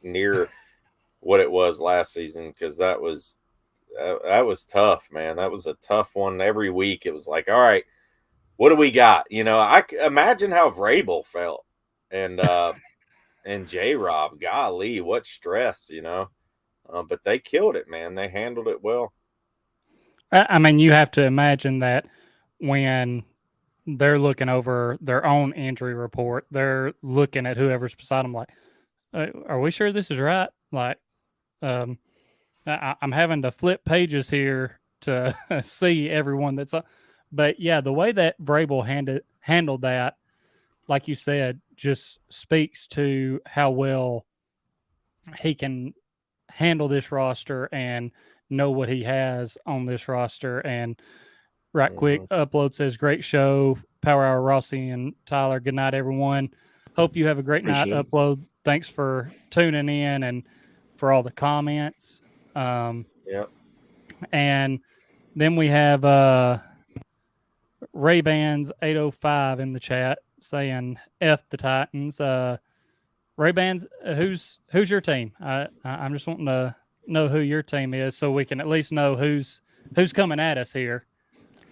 near what it was last season, because that was tough, man. That was a tough one. Every week it was like, all right, what do we got? I imagine how Vrabel felt, and J-Rob, golly, what stress, but they killed it, man. They handled it well. You have to imagine that when they're looking over their own injury report, they're looking at whoever's beside them like, are we sure this is right? Like, I'm having to flip pages here to see everyone that's up. But yeah, the way that Vrabel handled that, like you said, just speaks to how well he can handle this roster and know what he has on this roster. And right quick, Upload says, great show, Power Hour, Rossi and Tyler. Good night, everyone. Hope you have a great night, Upload. Thanks for tuning in and for all the comments. And then we have Ray-Bans 805 in the chat saying F the Titans. Ray-Bans, who's your team? I'm just wanting to know who your team is so we can at least know who's coming at us here.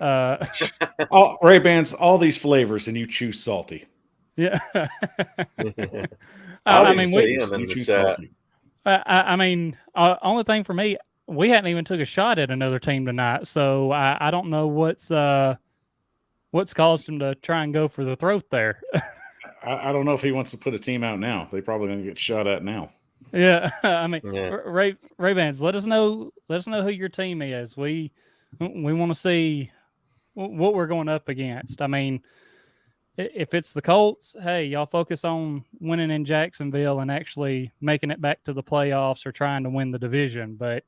All Ray-Bans, all these flavors, and you choose salty. Yeah. I I didn't mean, see we. him in You the choose chat. salty. I mean, only thing for me, we hadn't even took a shot at another team tonight, so I don't know what's caused him to try and go for the throat there. I don't know if he wants to put a team out now. They're probably going to get shot at now. Yeah, I mean, Yeah. Ray-Bans, let us know who your team is. We want to see what we're going up against. I mean, if it's the Colts, hey, y'all focus on winning in Jacksonville and actually making it back to the playoffs or trying to win the division. But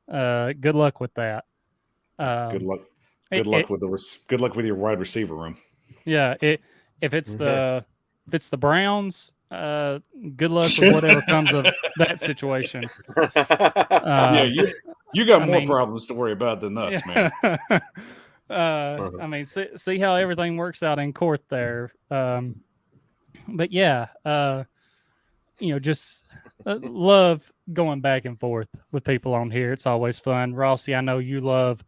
good luck with that. Good luck. Good luck with your wide receiver room. Yeah, if it's the Browns, good luck with whatever comes of that situation. Yeah, you got I more mean, problems to worry about than us, man. I mean, see how everything works out in court there. But yeah, just love going back and forth with people on here. It's always fun. Rossi, I know you love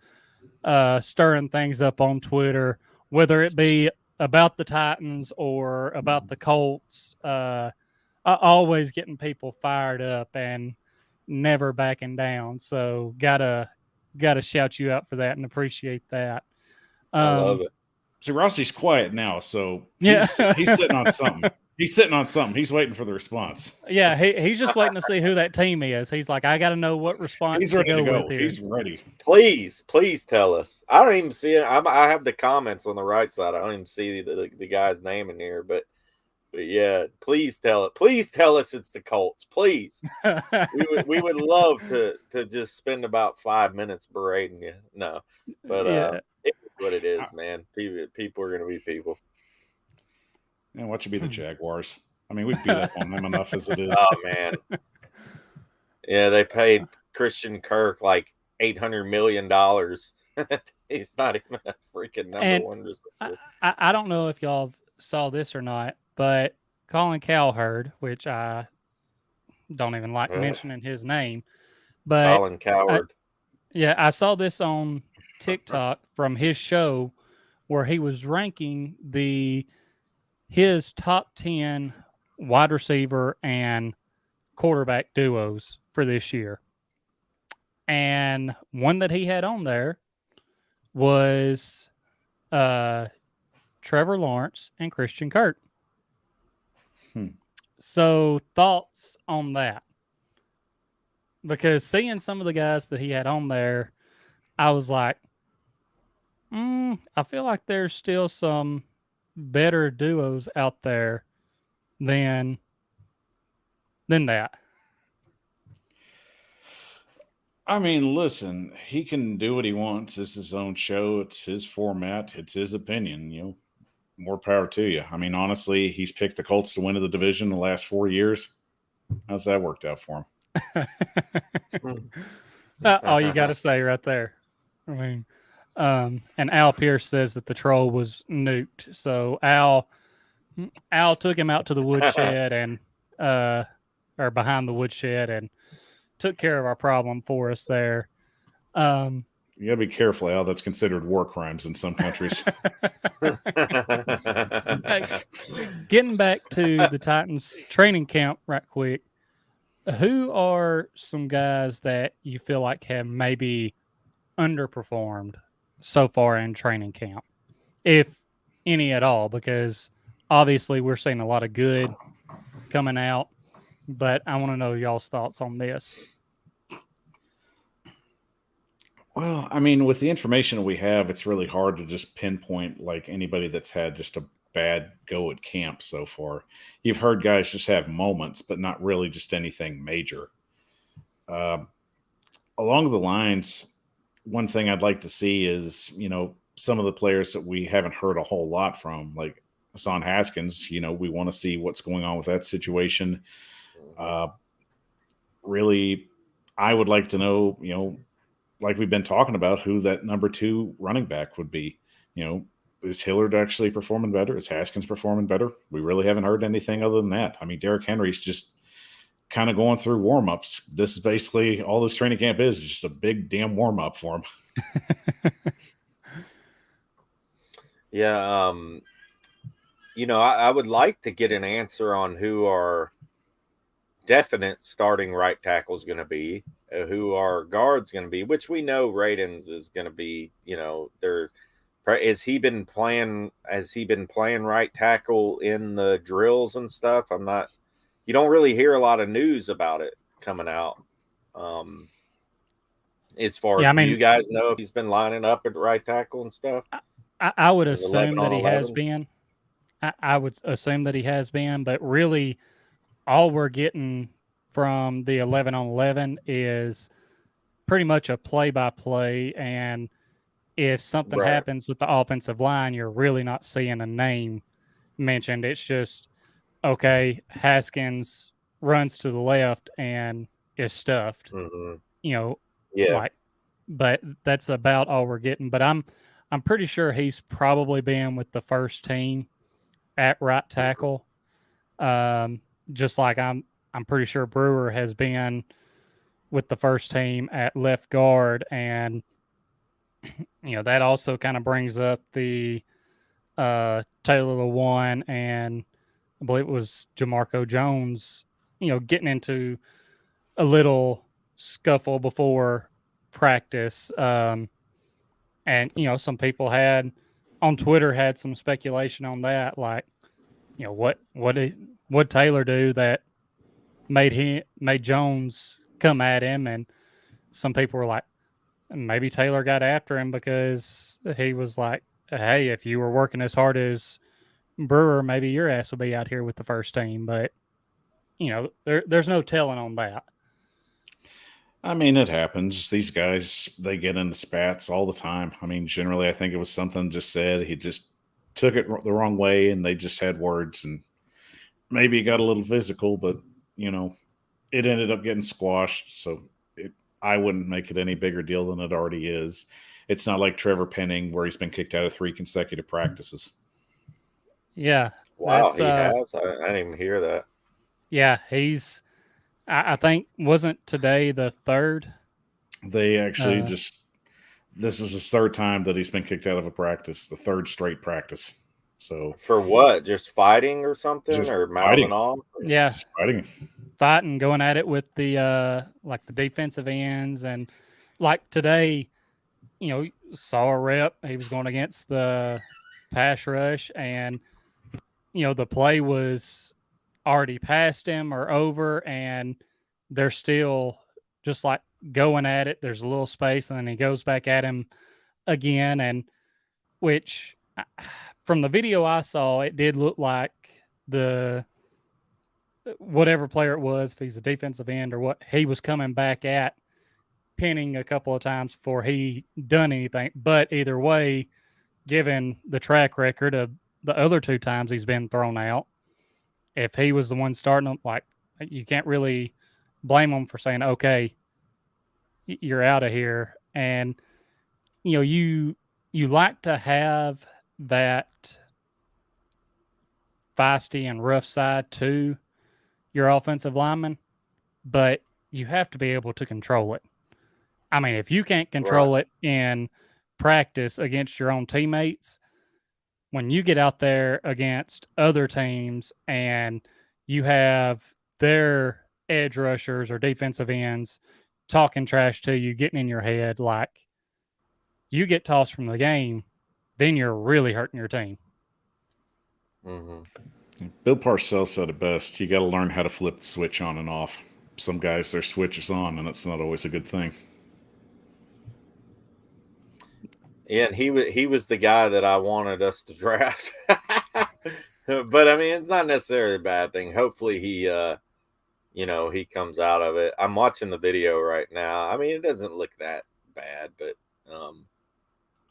stirring things up on Twitter, whether it be about the Titans or about the Colts. Always getting people fired up and never backing down. So gotta shout you out for that and appreciate that. I love it. See, Rossi's quiet now, so Yeah. he's sitting on something. He's sitting on something. He's waiting for the response. Yeah, he's just waiting to see who that team is. He's like, I got to know what response He's ready to go. with here. He's ready. Please tell us. I don't even see it. I have the comments on the right side. I don't even see the guy's name in here, but yeah, please tell it. Please tell us it's the Colts. Please, we would love to just spend about 5 minutes berating you. No, but it's what it is, man. People are gonna be people. And what should be the Jaguars? I mean, we've beat up on them enough as it is. Oh man, yeah, they paid Christian Kirk like $800 million. He's not even a freaking number one receiver. I don't know if y'all saw this or not, but Colin Cowherd, which I don't even like mentioning his name, but Colin Cowherd. I saw this on TikTok from his show where he was ranking his top 10 wide receiver and quarterback duos for this year. And one that he had on there was Trevor Lawrence and Christian Kirk. So thoughts on that? Because seeing some of the guys that he had on there, I was like, I feel like there's still some better duos out there than that. I mean, listen, he can do what he wants. It's his own show. It's his format. It's his opinion. More power to you. I mean, honestly, he's picked the Colts to win the division the last 4 years. How's that worked out for him? All you got to say right there. I mean, and Al Pierce says that the troll was nuked. So Al took him out to the woodshed and or behind the woodshed and took care of our problem for us there. You got to be careful, Al. That's considered war crimes in some countries. Getting back to the Titans training camp right quick, who are some guys that you feel like have maybe underperformed so far in training camp, if any at all? Because obviously we're seeing a lot of good coming out, but I want to know y'all's thoughts on this. Well, I mean, with the information we have, it's really hard to just pinpoint like anybody that's had just a bad go at camp so far. You've heard guys just have moments, but not really just anything major. Along the lines, one thing I'd like to see is, some of the players that we haven't heard a whole lot from, like Hassan Haskins, we want to see what's going on with that situation. Really, I would like to know, like we've been talking about, who that number 2 running back would be. Is Hillard actually performing better? Is Haskins performing better? We really haven't heard anything other than that. I mean, Derrick Henry's just kind of going through warm-ups. This is basically all this training camp is just a big damn warm-up for him. Yeah. I would like to get an answer on who our definite starting right tackle is going to be, who our guard's going to be, which we know Radens is going to be. Has he been playing right tackle in the drills and stuff? You don't really hear a lot of news about it coming out. As far Yeah, I do you mean, guys know if he's been lining up at right tackle and stuff? I would His 11 assume that on he has 11? been. I would assume that he has been, but really, all we're getting from the 11 on 11 is pretty much a play by play. And if something Right. happens with the offensive line, you're really not seeing a name mentioned. It's just, okay, Haskins runs to the left and is stuffed, Mm-hmm. you know, Yeah. like, but that's about all we're getting. But I'm pretty sure he's probably been with the first team at right tackle. Um, just like I'm pretty sure Brewer has been with the first team at left guard, and that also kind of brings up the Taylor Lewan and I believe it was Jamarco Jones, getting into a little scuffle before practice. And some people had on Twitter had some speculation on that, like, what Taylor do that made Jones come at him, and some people were like, maybe Taylor got after him because he was like, hey, if you were working as hard as Brewer, maybe your ass will be out here with the first team. But there's no telling on that. I mean, it happens. These guys, they get into spats all the time. I mean, generally, I think it was something just said. He just took it the wrong way, and they just had words, and maybe it got a little physical, but you know, it ended up getting squashed. So I wouldn't make it any bigger deal than it already is. It's not like Trevor Penning, where he's been kicked out of 3 consecutive practices. Yeah, Wow, that's he has. I didn't even hear that. yeah, he's I think wasn't today the third. They actually Uh, just this is his third time that he's been kicked out of a practice, the third straight practice. So For what? Just fighting or something, just or mouthing fighting, off? yeah, just fighting. fighting, going at it with the like the defensive ends, and like today, saw a rep. He was going against the pass rush, and the play was already past him or over, and they're still just like going at it. There's a little space, and then he goes back at him again, and which from the video I saw, it did look like the whatever player it was, if he's a defensive end or what, he was coming back at pinning a couple of times before he done anything. But either way, given the track record of the other 2 times he's been thrown out, if he was the one starting them, like, you can't really blame him for saying, okay, you're out of here. And you like to have that feisty and rough side to your offensive lineman, but you have to be able to control it. I mean, if you can't Right. control it in practice against your own teammates, when you get out there against other teams and you have their edge rushers or defensive ends talking trash to you, getting in your head, like, you get tossed from the game, then you're really hurting your team. Mm-hmm. Bill Parcells said it best. You got to learn how to flip the switch on and off. Some guys, their switch is on, and it's not always a good thing. Yeah, and he was the guy that I wanted us to draft. But I mean, it's not necessarily a bad thing. Hopefully he comes out of it. I'm watching the video right now. I mean, it doesn't look that bad, but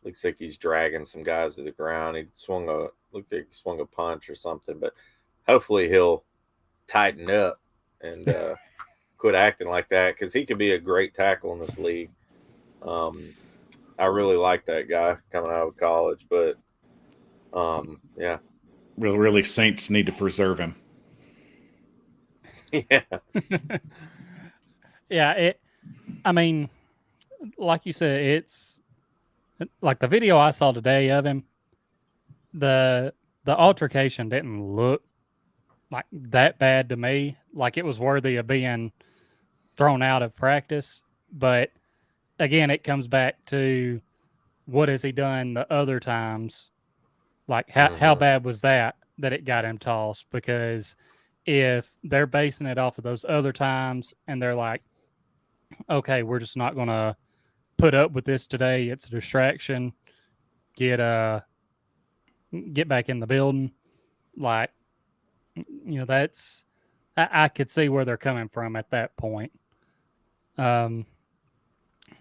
looks like he's dragging some guys to the ground. Looked like he swung a punch or something, but hopefully he'll tighten up and quit acting like that, because he could be a great tackle in this league. I really like that guy coming out of college, but yeah. Really, Saints need to preserve him. Yeah. Yeah, I mean, like you said, it's like the video I saw today of him. the altercation didn't look like that bad to me. Like it was worthy of being thrown out of practice. But again, it comes back to what has he done the other times? Like how bad was that it got him tossed? Because if they're basing it off of those other times and they're like, okay, we're just not going to put up with this today. It's a distraction. Get back in the building. Like, that's I could see where they're coming from at that point.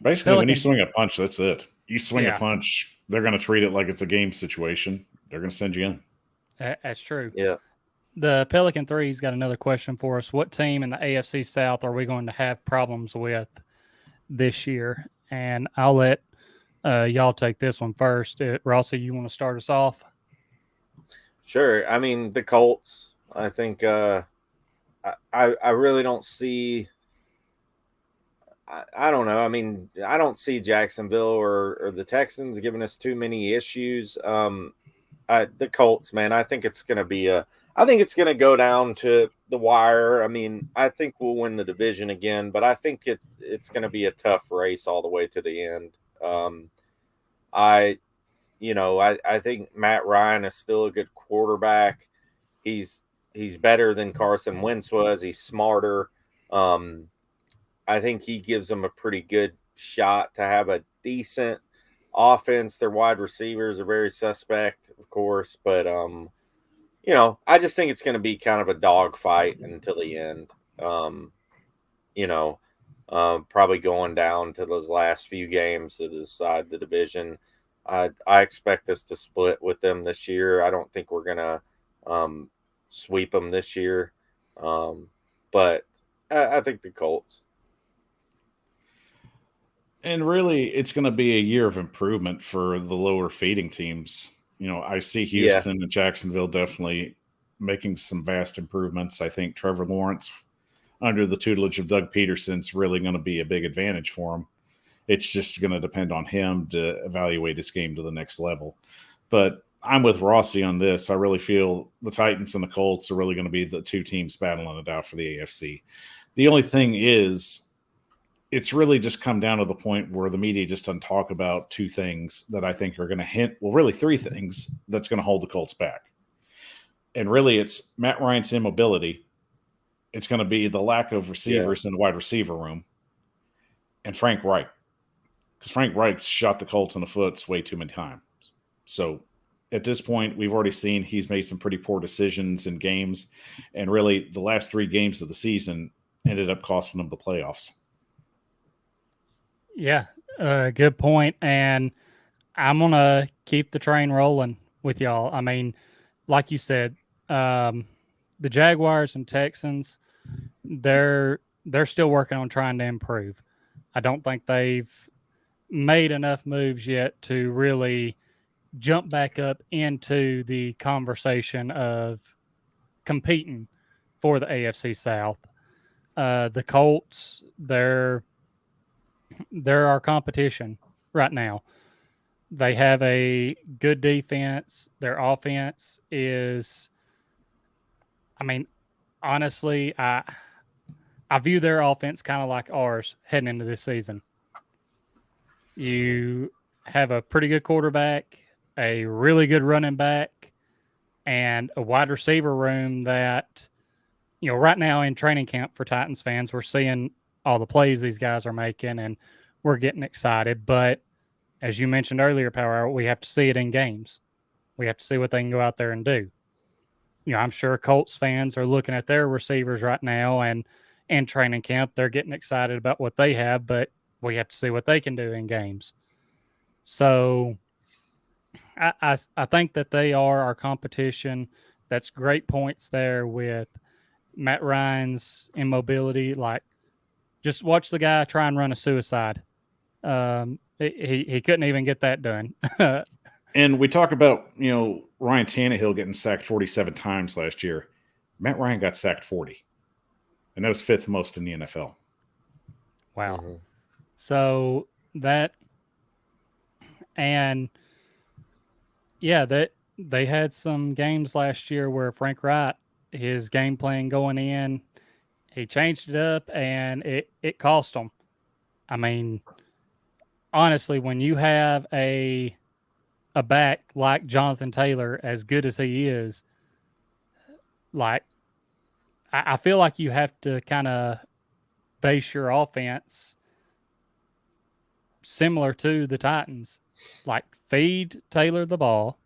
Basically, when you swing a punch, that's it. You swing a Yeah. punch, they're going to treat it like it's a game situation. They're going to send you in. That's true. Yeah. The Pelican Three's got another question for us. What team in the AFC South are we going to have problems with this year? And I'll let y'all take this one first. Rossi, you want to start us off? Sure. I mean, the Colts, I think I really don't see I don't know. I mean, I don't see Jacksonville or the Texans giving us too many issues. The Colts, man, I think it's going to go down to the wire. I mean, I think we'll win the division again, but I think it's going to be a tough race all the way to the end. I think Matt Ryan is still a good quarterback. He's better than Carson Wentz was. He's smarter. I think he gives them a pretty good shot to have a decent offense. Their wide receivers are very suspect, of course, but I just think it's going to be kind of a dogfight until the end. Probably going down to those last few games to decide the division. I expect us to split with them this year. I don't think we're going to sweep them this year, but I think the Colts. And really, it's going to be a year of improvement for the lower feeding teams. I see Houston and Jacksonville definitely making some vast improvements. I think Trevor Lawrence, under the tutelage of Doug Peterson, is really going to be a big advantage for him. It's just going to depend on him to evaluate his game to the next level. But I'm with Rossi on this. I really feel the Titans and the Colts are really going to be the two teams battling it out for the AFC. The only thing is, it's really just come down to the point where the media just doesn't talk about two things that I think are going to hint, well, really three things that's going to hold the Colts back. And really, it's Matt Ryan's immobility. It's going to be the lack of receivers in the wide receiver room. And Frank Reich. Because Frank Reich's shot the Colts in the foot way too many times. So at this point, we've already seen he's made some pretty poor decisions in games. And really, the last three games of the season ended up costing them the playoffs. Yeah, good point. And I'm going to keep the train rolling with y'all. I mean, like you said, the Jaguars and Texans, they're still working on trying to improve. I don't think they've made enough moves yet to really jump back up into the conversation of competing for the AFC South. The Colts, they're our competition right now. They have a good defense. Their offense is, I mean, honestly, I view their offense kind of like ours heading into this season. You have a pretty good quarterback, a really good running back, and a wide receiver room that, right now in training camp for Titans fans, we're seeing all the plays these guys are making, and we're getting excited. But as you mentioned earlier, Power, we have to see it in games. We have to see what they can go out there and do. I'm sure Colts fans are looking at their receivers right now and in training camp, they're getting excited about what they have, but we have to see what they can do in games. So I think that they are our competition. That's great points there with Matt Ryan's immobility. Like, just watch the guy try and run a suicide. He couldn't even get that done. And we talk about, Ryan Tannehill getting sacked 47 times last year. Matt Ryan got sacked 40. And that was fifth most in the NFL. Wow. Mm-hmm. So that, and yeah, they had some games last year where Frank Wright, his game plan going in, he changed it up and it cost them. I mean, honestly, when you have a back like Jonathan Taylor, as good as he is, like I feel like you have to kind of base your offense similar to the Titans. Like feed Taylor the ball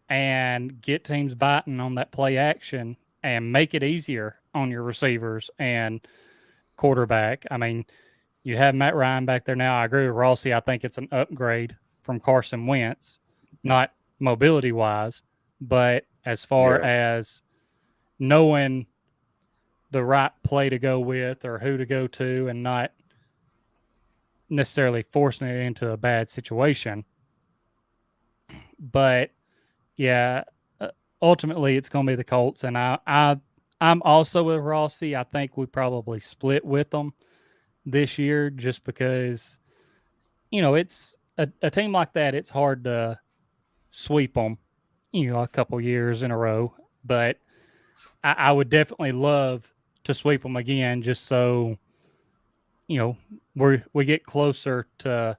and get teams biting on that play action and make it easier on your receivers and quarterback. I mean, you have Matt Ryan back there now. I agree with Rossi. I think it's an upgrade from Carson Wentz, not mobility wise, but as far as knowing the right play to go with or who to go to and not necessarily forcing it into a bad situation. But yeah, ultimately it's going to be the Colts, and I'm also with Rossi. I think we probably split with them this year just because it's a team like that. It's hard to sweep them, a couple years in a row. But I would definitely love to sweep them again, just so we get closer to,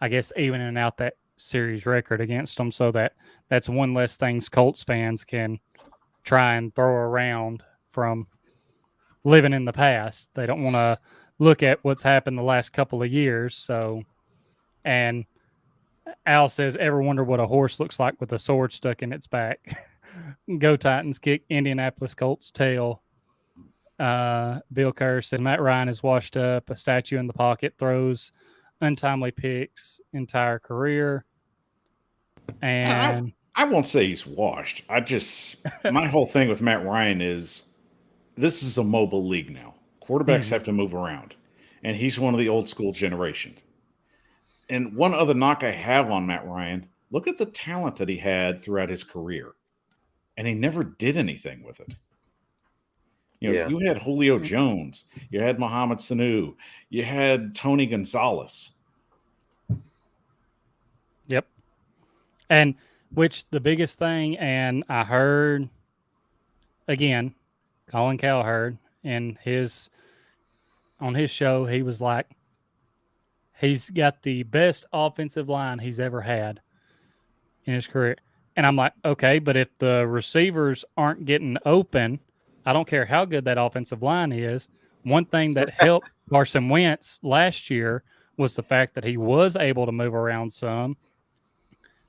I guess, evening out that series record against them, so that's one less things Colts fans can try and throw around from living in the past. They don't want to look at what's happened the last couple of years. So, and Al says, ever wonder what a horse looks like with a sword stuck in its back? Go Titans, kick Indianapolis Colts tail. Bill Kerr said Matt Ryan is washed up, a statue in the pocket, throws untimely picks entire career. And I won't say he's washed. My whole thing with Matt Ryan is this is a mobile league now. Quarterbacks have to move around, and he's one of the old school generation. And one other knock I have on Matt Ryan, look at the talent that he had throughout his career, and he never did anything with it. You had Julio Jones, you had Mohamed Sanu, you had Tony Gonzalez. Yep. And which the biggest thing, and I heard, again, Colin Cowherd on his show, he was like, he's got the best offensive line he's ever had in his career. And I'm like, okay, but if the receivers aren't getting open, I don't care how good that offensive line is. One thing that helped Carson Wentz last year was the fact that he was able to move around some.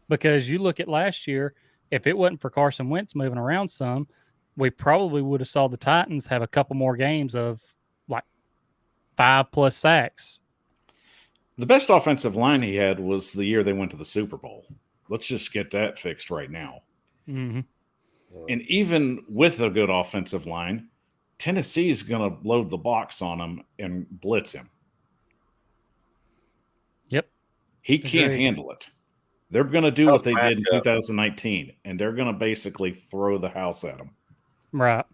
Because you look at last year, if it wasn't for Carson Wentz moving around some, we probably would have saw the Titans have a couple more games of like 5+ sacks. The best offensive line he had was the year they went to the Super Bowl. Let's just get that fixed right now. Mm-hmm. And even with a good offensive line, Tennessee's going to load the box on him and blitz him. Yep. He can't handle it. They're going to do what they did in 2019, and they're going to basically throw the house at him. Right.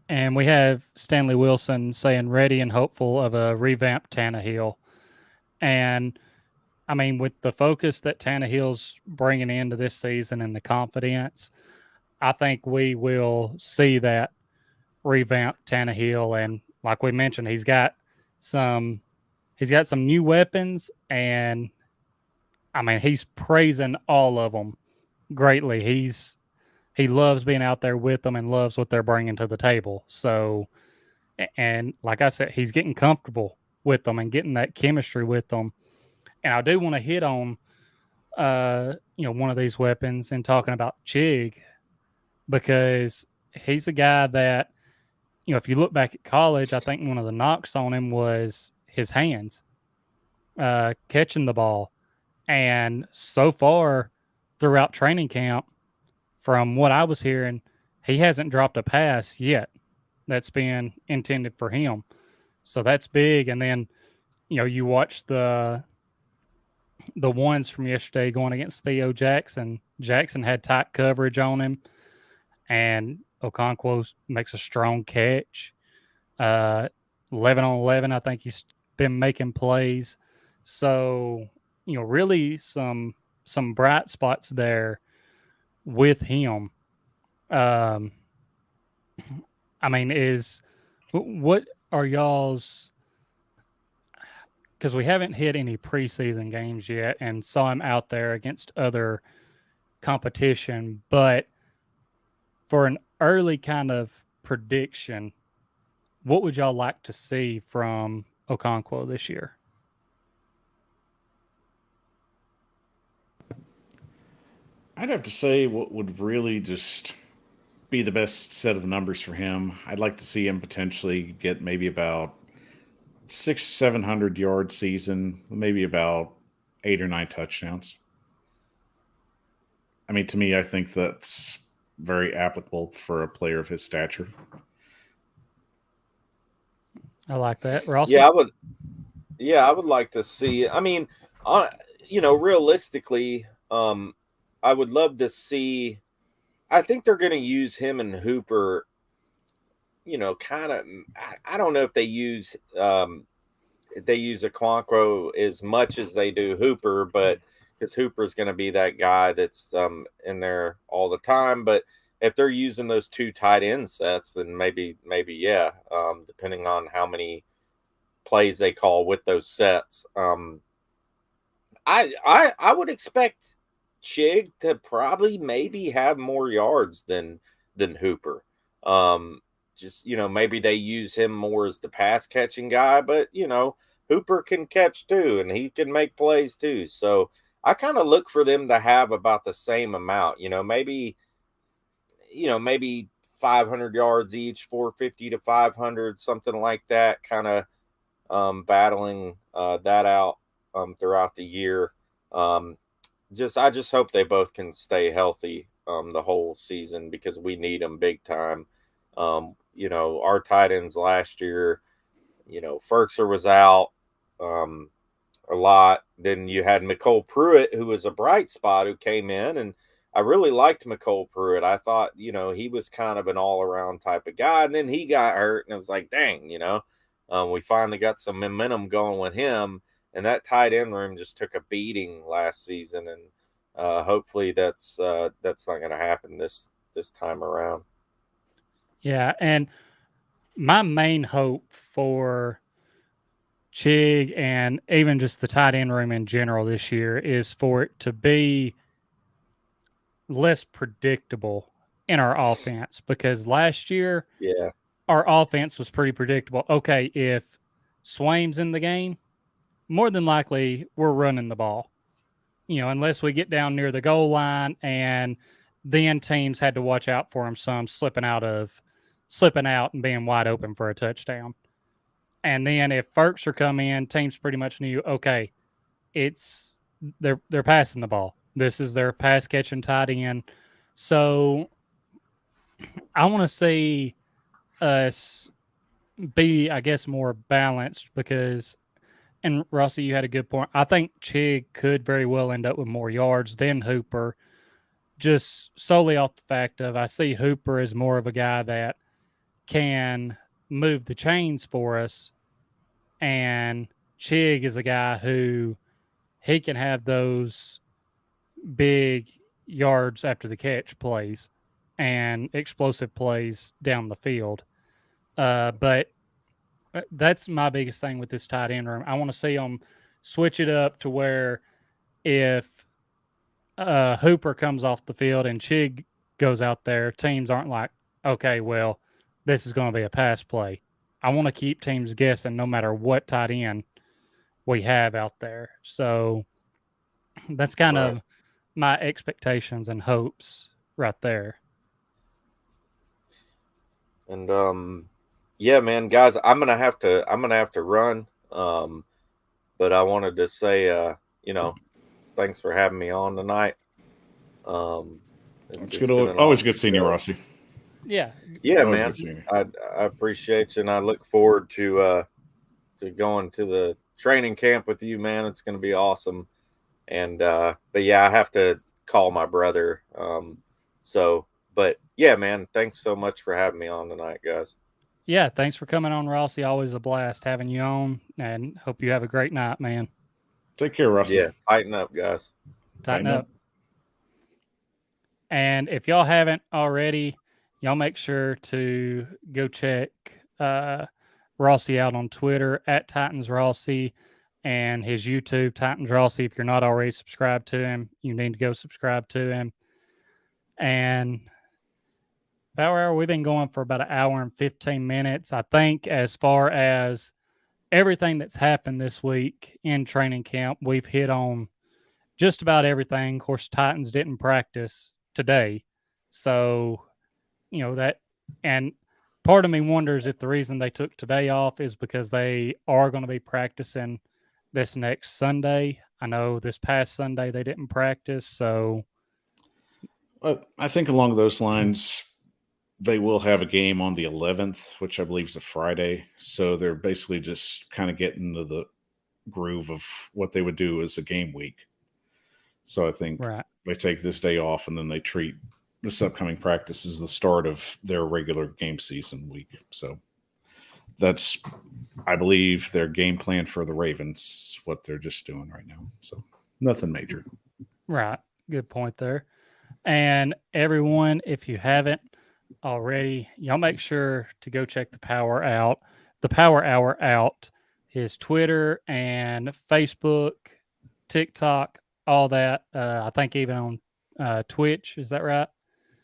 And we have Stanley Wilson saying ready and hopeful of a revamped Tannehill. And, I mean, with the focus that Tannehill's bringing into this season and the confidence, I think we will see that revamped Tannehill. And like we mentioned, he's got some new weapons, and I mean, he's praising all of them greatly. He loves being out there with them and loves what they're bringing to the table. So, and like I said, he's getting comfortable with them and getting that chemistry with them. And I do want to hit on, one of these weapons and talking about Chig, because he's a guy that, if you look back at college, I think one of the knocks on him was his hands, catching the ball. And so far throughout training camp, from what I was hearing, he hasn't dropped a pass yet that's been intended for him. So that's big. And then, you watch the ones from yesterday going against Theo Jackson. Jackson had tight coverage on him, and Okonkwo makes a strong catch. 11 on 11, I think he's been making plays. So, really some some bright spots there with him. Um, I mean, what are y'all's? Because we haven't hit any preseason games yet, and saw him out there against other competition. But for an early kind of prediction, what would y'all like to see from Okonkwo this year? I'd have to say what would really just be the best set of numbers for him. I'd like to see him potentially get maybe about 700 yard season, maybe about 8 or 9 touchdowns. I mean, to me, I think that's very applicable for a player of his stature. I like that. Rossi? Yeah, I would. Yeah, I would like to see. I mean, realistically, I would love to see. I think they're going to use him and Hooper. Kind of. I don't know if they use Okonkwo as much as they do Hooper, but because Hooper's going to be that guy that's in there all the time. But if they're using those 2 tight end sets, then maybe yeah, depending on how many plays they call with those sets. I would expect Chig to probably maybe have more yards than Hooper. Just maybe they use him more as the pass catching guy, but Hooper can catch too, and he can make plays too. So I kind of look for them to have about the same amount. Maybe 500 yards each, 450 to 500, something like that. Kind of battling that out throughout the year. I just hope they both can stay healthy the whole season because we need them big time. Our tight ends last year, Ferkser was out a lot. Then you had McCole Pruitt, who was a bright spot, who came in, and I really liked McCole Pruitt. I thought, he was kind of an all-around type of guy, and then he got hurt, and it was like, dang, we finally got some momentum going with him, and that tight end room just took a beating last season, and hopefully that's not going to happen this time around. Yeah, and my main hope for Chig and even just the tight end room in general this year is for it to be less predictable in our offense, because last year our offense was pretty predictable. Okay, if Swaim's in the game, more than likely we're running the ball, unless we get down near the goal line, and then teams had to watch out for him some slipping out and being wide open for a touchdown. And then if Ferkser come in, teams pretty much knew, okay, they're passing the ball. This is their pass catching tight end. So I want to see us be, I guess, more balanced because, and Rossi, you had a good point. I think Chig could very well end up with more yards than Hooper, just solely off the fact of I see Hooper as more of a guy that can move the chains for us, and Chig is a guy who he can have those big yards after the catch plays and explosive plays down the field. But that's my biggest thing with this tight end room. I want to see them switch it up to where if Hooper comes off the field and Chig goes out there, teams aren't like, okay, well, this is going to be a pass play. I want to keep teams guessing no matter what tight end we have out there. So that's kind of my expectations and hopes right there. And yeah, man, guys, I'm gonna have to run. But I wanted to say, thanks for having me on tonight. It's good. Always good seeing you, Rossi. Yeah, man. I appreciate you, and I look forward to going to the training camp with you, man. It's going to be awesome. And but yeah, I have to call my brother. But yeah, man, thanks so much for having me on tonight, guys. Yeah, thanks for coming on, Rossi. Always a blast having you on, and hope you have a great night, man. Take care, Rossi. Yeah, tighten up, guys. Tighten up. And if y'all haven't already, y'all make sure to go check Rossi out on Twitter at Titans Rossi and his YouTube, Titans Rossi. If you're not already subscribed to him, you need to go subscribe to him. And Power Hour, we've been going for about an hour and 15 minutes. I think as far as everything that's happened this week in training camp, we've hit on just about everything. Of course, Titans didn't practice today. So, that, and part of me wonders if the reason they took today off is because they are going to be practicing this next Sunday. I know this past Sunday they didn't practice. So I think along those lines, they will have a game on the 11th, which I believe is a Friday. So they're basically just kind of getting into the groove of what they would do as a game week. So I think they take this day off and then they treat this upcoming practice as the start of their regular game season week. So that's, I believe, their game plan for the Ravens, what they're just doing right now. So nothing major. Right. Good point there. And everyone, if you haven't already, y'all make sure to go check the Power Hour out, his Twitter and Facebook, TikTok, all that. I think even on Twitch. Is that right?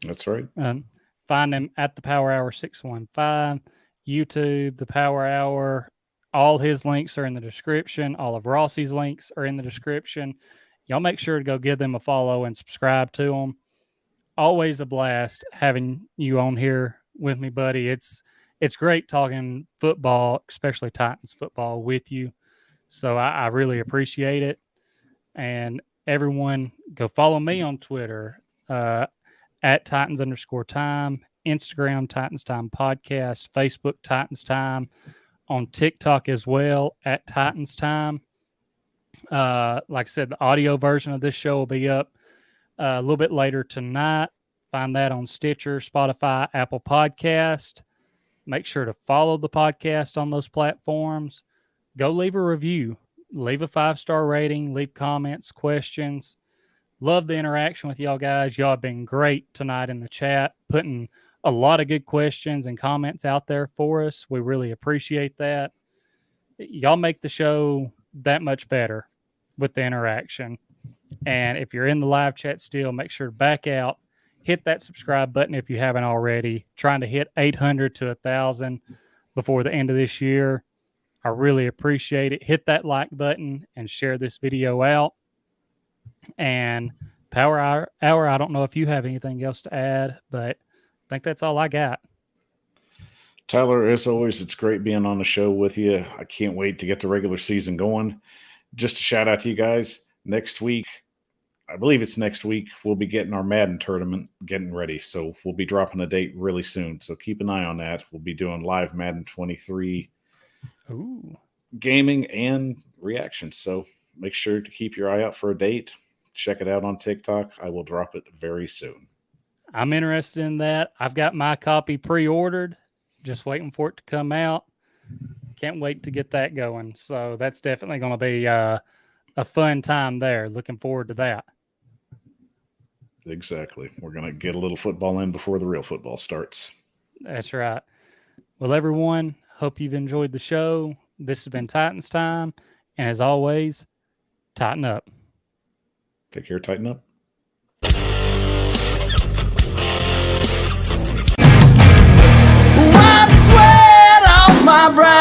That's right. Find him at the Power Hour 615, YouTube, the Power Hour. All his links are in the description. All of Rossi's links are in the description. Y'all make sure to go give them a follow and subscribe to them. Always a blast having you on here with me, buddy. It's great talking football, especially Titans football, with you. So I really appreciate it. And everyone, go follow me on Twitter at Titans_time, Instagram Titans Time Podcast, Facebook Titans Time, on TikTok as well at Titans Time. Like I said, the audio version of this show will be up a little bit later tonight. Find that on Stitcher, Spotify, Apple Podcast. Make sure to follow the podcast on those platforms. Go leave a review. Leave a 5-star rating. Leave comments, questions. Love the interaction with y'all guys. Y'all have been great tonight in the chat, putting a lot of good questions and comments out there for us. We really appreciate that. Y'all make the show that much better with the interaction. And if you're in the live chat still, make sure to back out. Hit that subscribe button if you haven't already. Trying to hit 800 to 1,000 before the end of this year. I really appreciate it. Hit that like button and share this video out. And Power Hour, I don't know if you have anything else to add, but I think that's all I got. Tyler, as always, it's great being on the show with you. I can't wait to get the regular season going. Just a shout out to you guys. Next week, I believe it's next week, we'll be getting our Madden tournament getting ready. So we'll be dropping a date really soon. So keep an eye on that. We'll be doing live Madden 23 gaming and reactions. So make sure to keep your eye out for a date. Check it out on TikTok. I will drop it very soon. I'm interested in that. I've got my copy pre-ordered, just waiting for it to come out. Can't wait to get that going. So that's definitely going to be a fun time there. Looking forward to that. Exactly. We're going to get a little football in before the real football starts. That's right. Well, everyone, hope you've enjoyed the show. This has been Titans Time. And as always, tighten up. Take care, tighten up. Wipe the sweat off my brow.